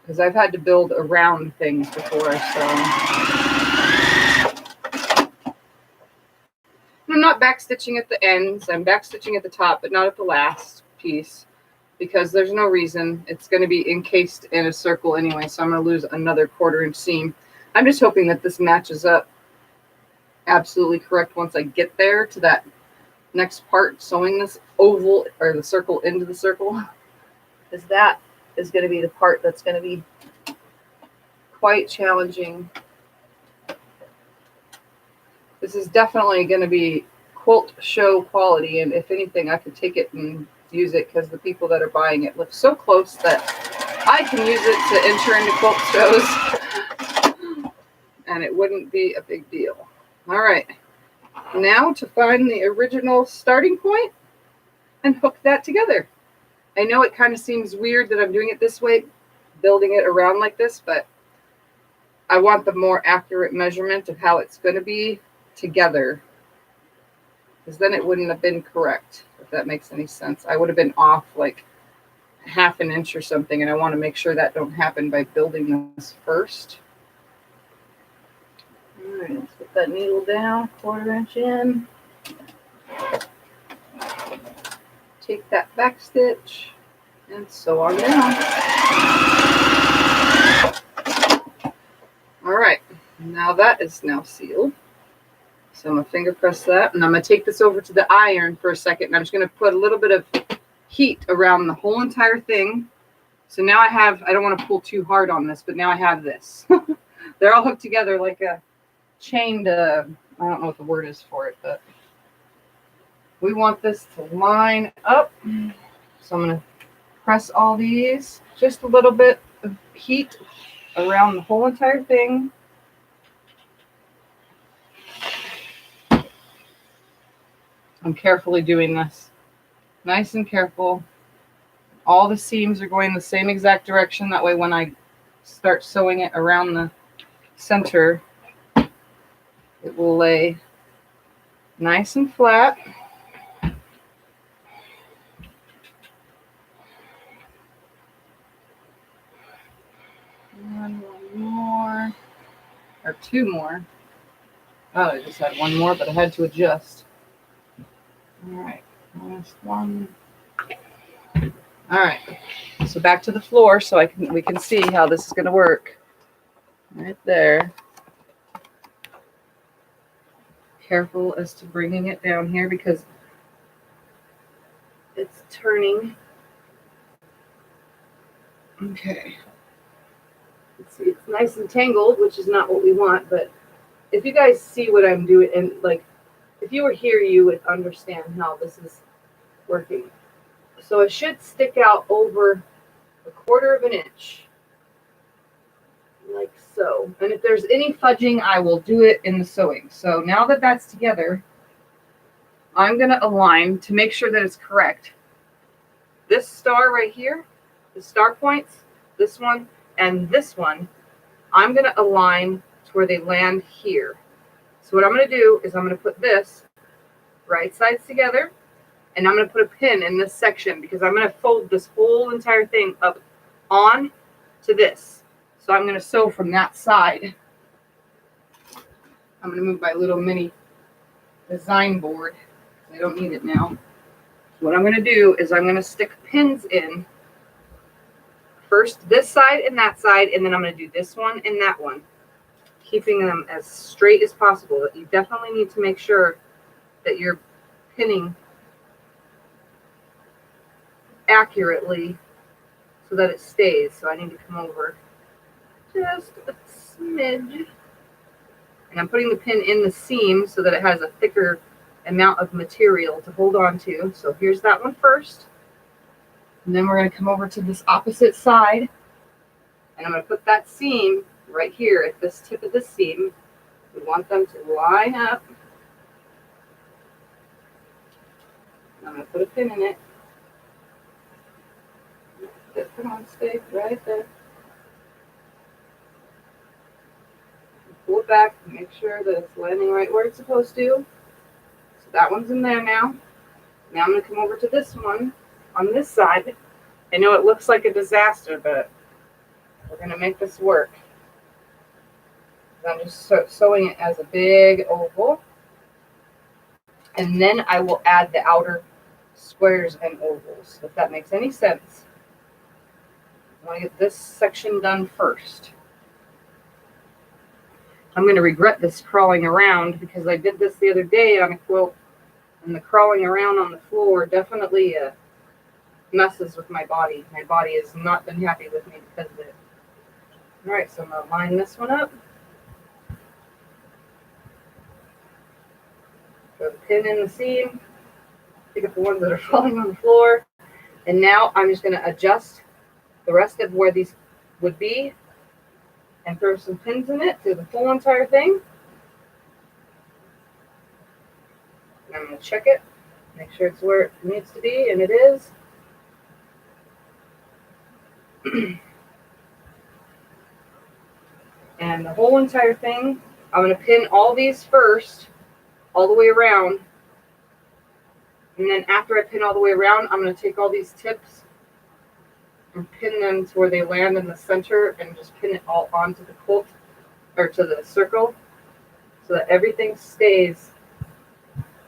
Because I've had to build around things before, so. I'm not backstitching at the ends. I'm backstitching at the top, but not at the last piece. Because there's no reason. It's going to be encased in a circle anyway, so I'm going to lose another 1/4 inch seam. I'm just hoping that this matches up absolutely correct once I get there to that next part, sewing this oval or the circle into the circle. Because that is going to be the part that's going to be quite challenging. This is definitely going to be quilt show quality, and if anything, I could take it and use it because the people that are buying it live so close that I can use it to enter into quilt shows and it wouldn't be a big deal. All right, now to find the original starting point and hook that together. I know it kind of seems weird that I'm doing it this way, building it around like this, but I want the more accurate measurement of how it's going to be together, because then it wouldn't have been correct, if that makes any sense. I would have been off like 1/2 inch or something, and I want to make sure that don't happen by building this first. All right, let's put that needle down, 1/4 inch in. Take that back stitch and sew on down. All right, now that is now sealed. So I'm going to finger press that, and I'm going to take this over to the iron for a second, and I'm just going to put a little bit of heat around the whole entire thing. So now I have, I don't want to pull too hard on this, but now I have this. They're all hooked together like a chained, I don't know what the word is for it, but we want this to line up. So I'm going to press all these, just a little bit of heat around the whole entire thing. I'm carefully doing this, nice and careful. All the seams are going the same exact direction. That way when I start sewing it around the center, it will lay nice and flat. One more, or 2 more. Oh, I just had 1 more, but I had to adjust. All right, last one. All right, so back to the floor so we can see how this is going to work. Right there. Careful as to bringing it down here because it's turning. Okay. Let's see, it's nice and tangled, which is not what we want, but if you guys see what I'm doing, and like, if you were here, you would understand how this is working. So it should stick out over 1/4 inch, like so. And if there's any fudging, I will do it in the sewing. So now that that's together, I'm going to align to make sure that it's correct. This star right here, the star points, this one and this one, I'm going to align to where they land here. So what I'm going to do is I'm going to put this right sides together, and I'm going to put a pin in this section because I'm going to fold this whole entire thing up on to this. So I'm going to sew from that side. I'm going to move my little mini design board. I don't need it now. What I'm going to do is I'm going to stick pins in first this side and that side, and then I'm going to do this one and that one, keeping them as straight as possible. You definitely need to make sure that you're pinning accurately so that it stays. So I need to come over just a smidge, and I'm putting the pin in the seam so that it has a thicker amount of material to hold on to. So here's that one first, and then we're going to come over to this opposite side, and I'm going to put that seam right here at this tip of the seam. We want them to line up. I'm going to put a pin in it. Come on, stay right there. Pull it back and make sure that it's landing right where it's supposed to. So that one's in there now. Now I'm going to come over to this one on this side. I know it looks like a disaster, but we're going to make this work. I'm just sewing it as a big oval. And then I will add the outer squares and ovals, if that makes any sense. I want to get this section done first. I'm going to regret this crawling around because I did this the other day on a quilt, and the crawling around on the floor definitely messes with my body. My body has not been happy with me because of it. All right, so I'm going to line this one up. Throw the pin in the seam. Pick up the ones that are falling on the floor. And now I'm just going to adjust the rest of where these would be and throw some pins in it through the whole entire thing. And I'm going to check it, make sure it's where it needs to be, and it is. And the whole entire thing, I'm going to pin all these first, all the way around. And then after I pin all the way around, I'm going to take all these tips and pin them to where they land in the center and just pin it all onto the quilt or to the circle so that everything stays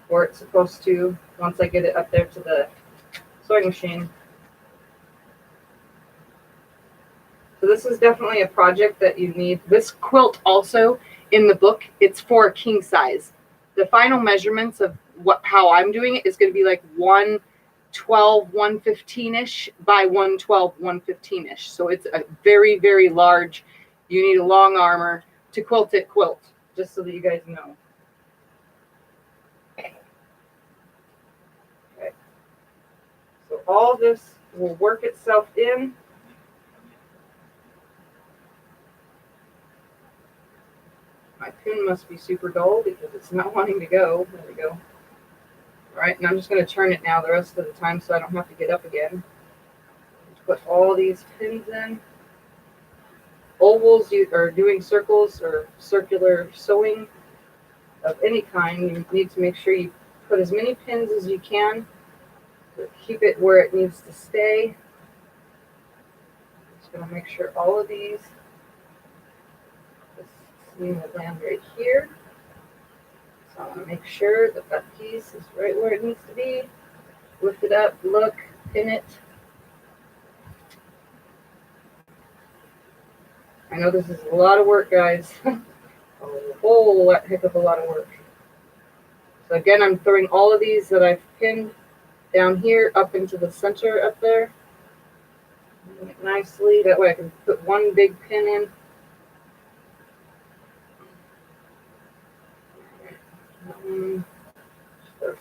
where it's supposed to once I get it up there to the sewing machine. So this is definitely a project that you need. This quilt also in the book, it's for a king size. The final measurements of how I'm doing it is going to be like 112, 115-ish by 112, 115-ish. So it's a very, very large. You need a long armor to quilt it quilt, just so that you guys know. Okay. So all this will work itself in. My pin must be super dull because it's not wanting to go. There we go. All right, and I'm just going to turn it now the rest of the time so I don't have to get up again. Put all these pins in. Ovals, you are doing circles or circular sewing of any kind. You need to make sure you put as many pins as you can to keep it where it needs to stay. Just going to make sure all of these. This seam will land right here. So I want to make sure that that piece is right where it needs to be. Lift it up, look, pin it. I know this is a lot of work, guys. A whole heck of a lot of work. So again, I'm throwing all of these that I've pinned down here up into the center up there. Nicely. That way I can put one big pin in.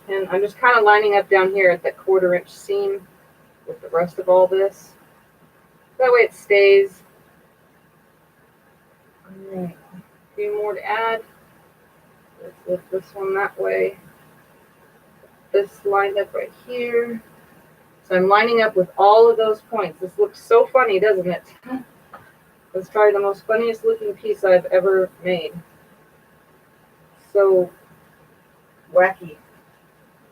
I'm just kind of lining up down here at that 1/4 inch seam with the rest of all this. That way it stays. All right, a few more to add. Let's lift this one that way. This lined up right here. So I'm lining up with all of those points. This looks so funny, doesn't it? It's probably the most funniest looking piece I've ever made. So wacky.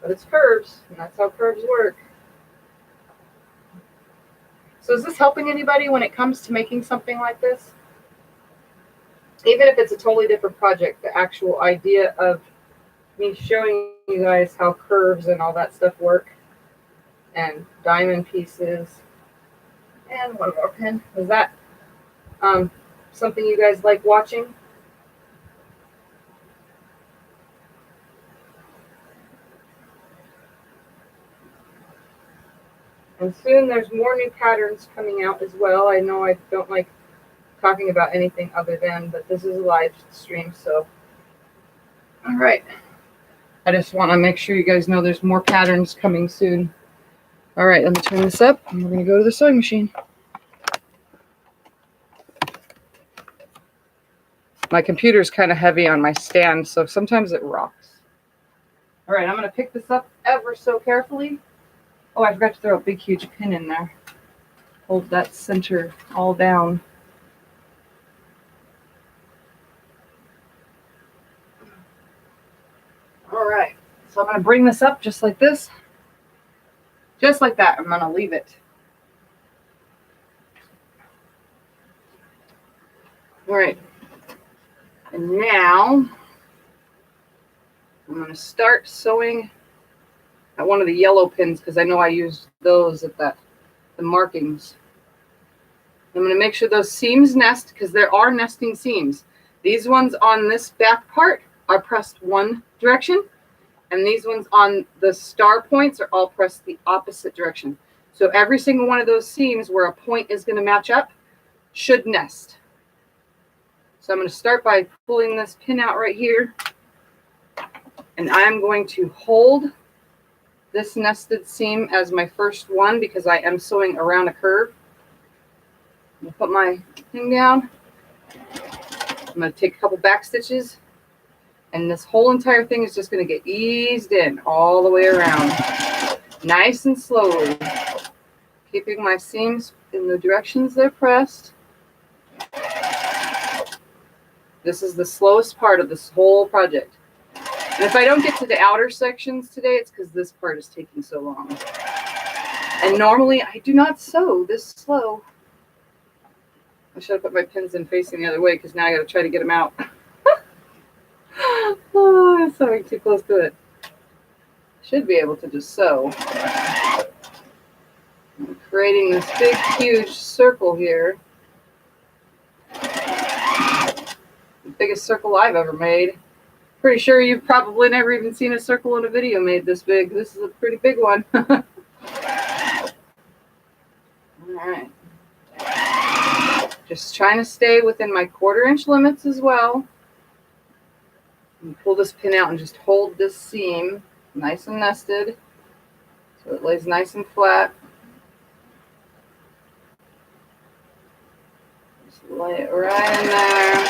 But it's curves, and that's how curves work. So is this helping anybody when it comes to making something like this? even if it's a totally different project, the actual idea of me showing you guys how curves and all that stuff work, and diamond pieces, and one more pin. Was that something you guys like watching? And soon there's more new patterns coming out as well. I know I don't like talking about anything other than, but this is a live stream, so. All right. I just want to make sure you guys know there's more patterns coming soon. All right, let me turn this up and we're going to go to the sewing machine. My computer's kind of heavy on my stand, so sometimes it rocks. All right, I'm going to pick this up ever so carefully. Oh, I forgot to throw a big, huge pin in there. Hold that center all down. All right, so I'm going to bring this up just like this. Just like that, I'm going to leave it. All right, and now I'm going to start sewing at one of the yellow pins because I know I used those at the markings. I'm going to make sure those seams nest because there are nesting seams. These ones on this back part are pressed one direction, and these ones on the star points are all pressed the opposite direction. So every single one of those seams where a point is going to match up should nest. So I'm going to start by pulling this pin out right here, and I'm going to hold this nested seam as my first one because I am sewing around a curve. I'm going to put my thing down. I'm going to take a couple back stitches, and this whole entire thing is just going to get eased in all the way around, nice and slowly, keeping my seams in the directions they're pressed. This is the slowest part of this whole project. And if I don't get to the outer sections today, it's because this part is taking so long. And normally I do not sew this slow. I should have put my pins in facing the other way because now I got to try to get them out. Oh, I'm sewing too close to it. Should be able to just sew. I'm creating this big, huge circle here. The biggest circle I've ever made. Pretty sure you've probably never even seen a circle in a video made this big. This is a pretty big one. All right. Just trying to stay within my 1/4 inch limits as well. And pull this pin out and just hold this seam nice and nested so it lays nice and flat. Just lay it right in there.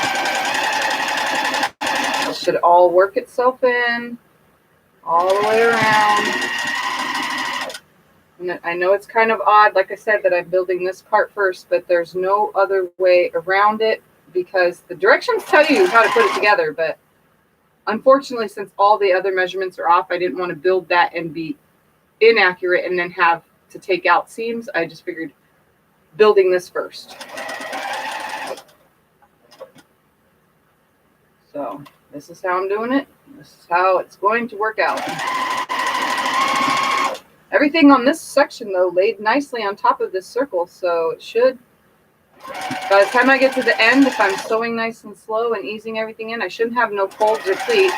It should all work itself in all the way around. And I know it's kind of odd, like I said, that I'm building this part first, but there's no other way around it because the directions tell you how to put it together. But unfortunately, since all the other measurements are off, I didn't want to build that and be inaccurate and then have to take out seams. I just figured building this first. So this is how I'm doing it. This is how it's going to work out. Everything on this section, though, laid nicely on top of this circle, so it should, by the time I get to the end, if I'm sewing nice and slow and easing everything in, I shouldn't have no folds or pleats,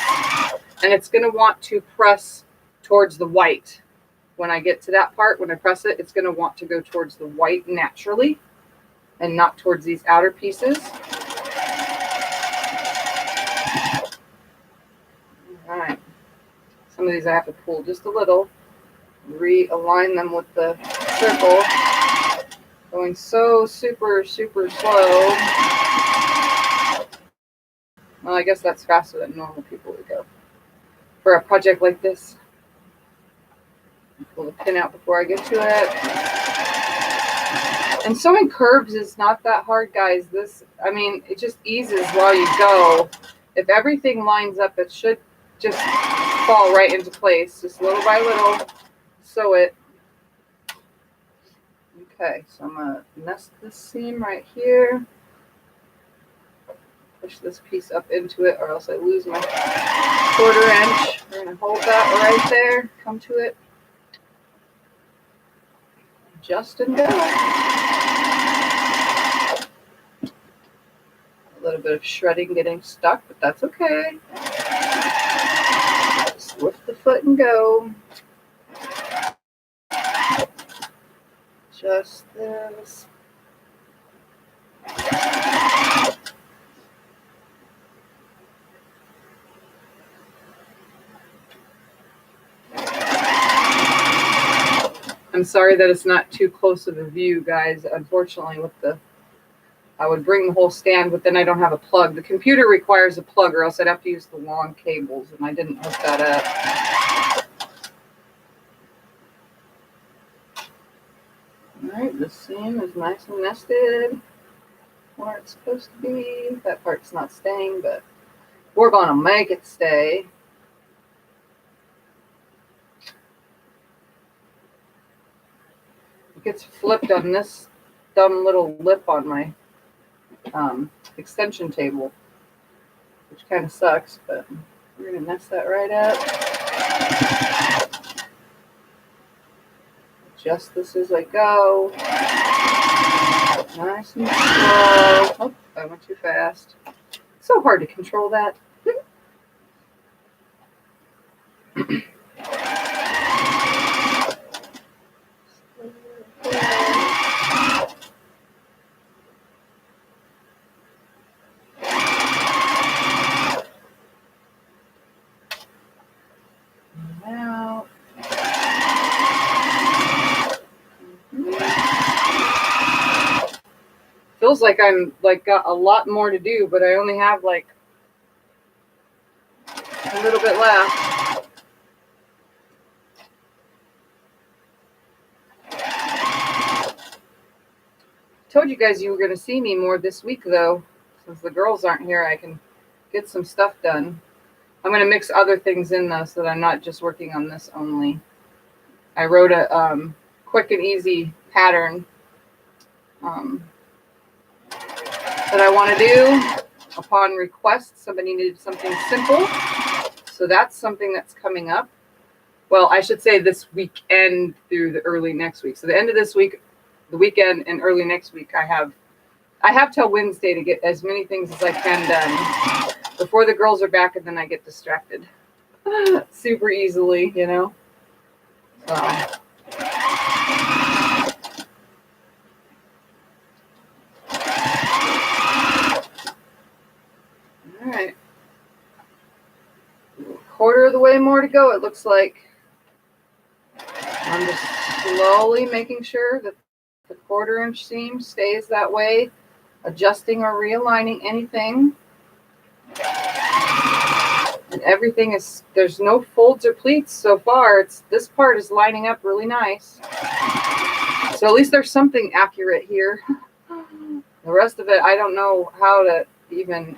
and it's going to want to press towards the white. When I get to that part, when I press it, it's going to want to go towards the white naturally and not towards these outer pieces. All right. Some of these I have to pull just a little. Realign them with the circle. Going so super slow. Well, I guess that's faster than normal people would go. For a project like this, pull the pin out before I get to it. And sewing curves is not that hard, guys. This, I mean, it just eases while you go. If everything lines up, it should just fall right into place, just little by little. Sew it. Okay, so I'm going to nest this seam right here. push this piece up into it or else I lose my 1/4 inch. We're going to hold that right there, come to it, adjust and go. A little bit of shredding getting stuck, but that's okay. Just lift the foot and go. Just this. I'm sorry that it's not too close of a view, guys. Unfortunately, I would bring the whole stand, but then I don't have a plug. The computer requires a plug, or else I'd have to use the long cables, and I didn't hook that up. All right, the seam is nice and nested where it's supposed to be. That part's not staying, but we're going to make it stay. It gets flipped on this dumb little lip on my extension table, which kind of sucks, but we're going to mess that right up. Adjust this as I go. Nice and slow. Oh, I went too fast. So hard to control that. Now, feels like I'm got a lot more to do, but I only have like a little bit left. Told you guys you were going to see me more this week, though. Since the girls aren't here, I can get some stuff done. I'm going to mix other things in, though, so that I'm not just working on this only. I wrote a quick and easy pattern that I want to do upon request. Somebody needed something simple, so that's something that's coming up. Well, I should say this weekend through the early next week. So the end of this week, the weekend, and early next week, I have till Wednesday to get as many things as I can done before the girls are back, and then I get distracted super easily, you know. So. All right, 1/4 of the way more to go, it looks like. I'm just slowly making sure that the 1/4 inch seam stays that way, adjusting or realigning anything. And everything is, there's no folds or pleats so far. This part is lining up really nice. So at least there's something accurate here. The rest of it, I don't know how to even,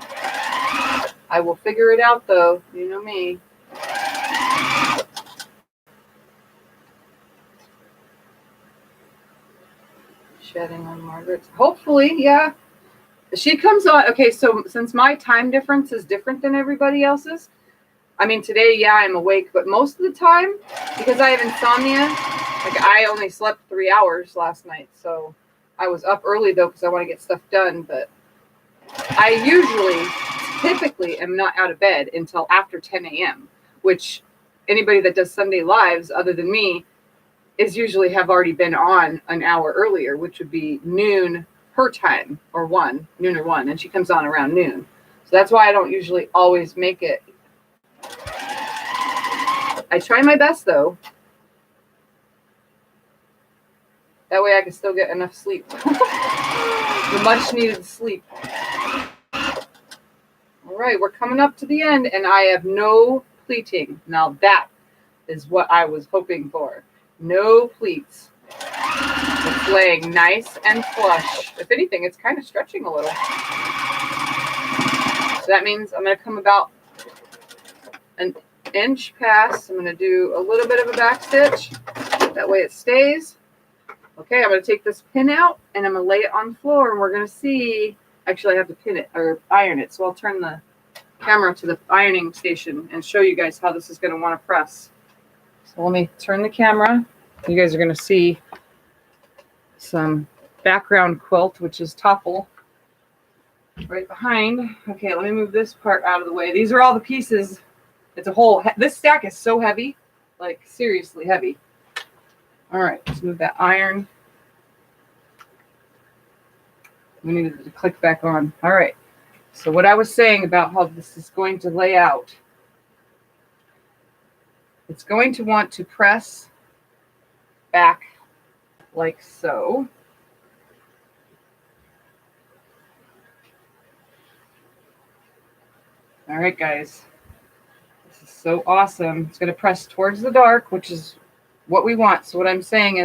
I will figure it out though, you know me. Shedding on Margaret's. Hopefully, yeah. She comes on. Okay, so since my time difference is different than everybody else's, I mean, today, yeah, I'm awake, but most of the time, because I have insomnia, like I only slept 3 hours last night, so I was up early though because I want to get stuff done, but I typically am not out of bed until after 10 a.m., which anybody that does Sunday lives other than me is usually have already been on an hour earlier, which would be noon her time, or noon or 1, and she comes on around noon. So that's why I don't usually always make it. I try my best though. That way I can still get enough sleep. The much needed sleep. All right, we're coming up to the end, and I have no pleating. Now that is what I was hoping for. No pleats. It's laying nice and flush. If anything, it's kind of stretching a little. So that means I'm going to come about an inch past. I'm going to do a little bit of a back stitch. That way it stays. Okay, I'm going to take this pin out, and I'm going to lay it on the floor, and we're going to see Actually, I have to pin it or iron it. So I'll turn the camera to the ironing station and show you guys how this is going to want to press. So let me turn the camera. You guys are going to see some background quilt, which is topple right behind. Okay, let me move this part out of the way. These are all the pieces. It's a whole, this stack is so heavy, like seriously heavy. All right, let's move that iron. We needed to click back on. All right. So what I was saying about how this is going to lay out, it's going to want to press back like so. All right, guys. This is so awesome. It's going to press towards the dark, which is what we want. So what I'm saying is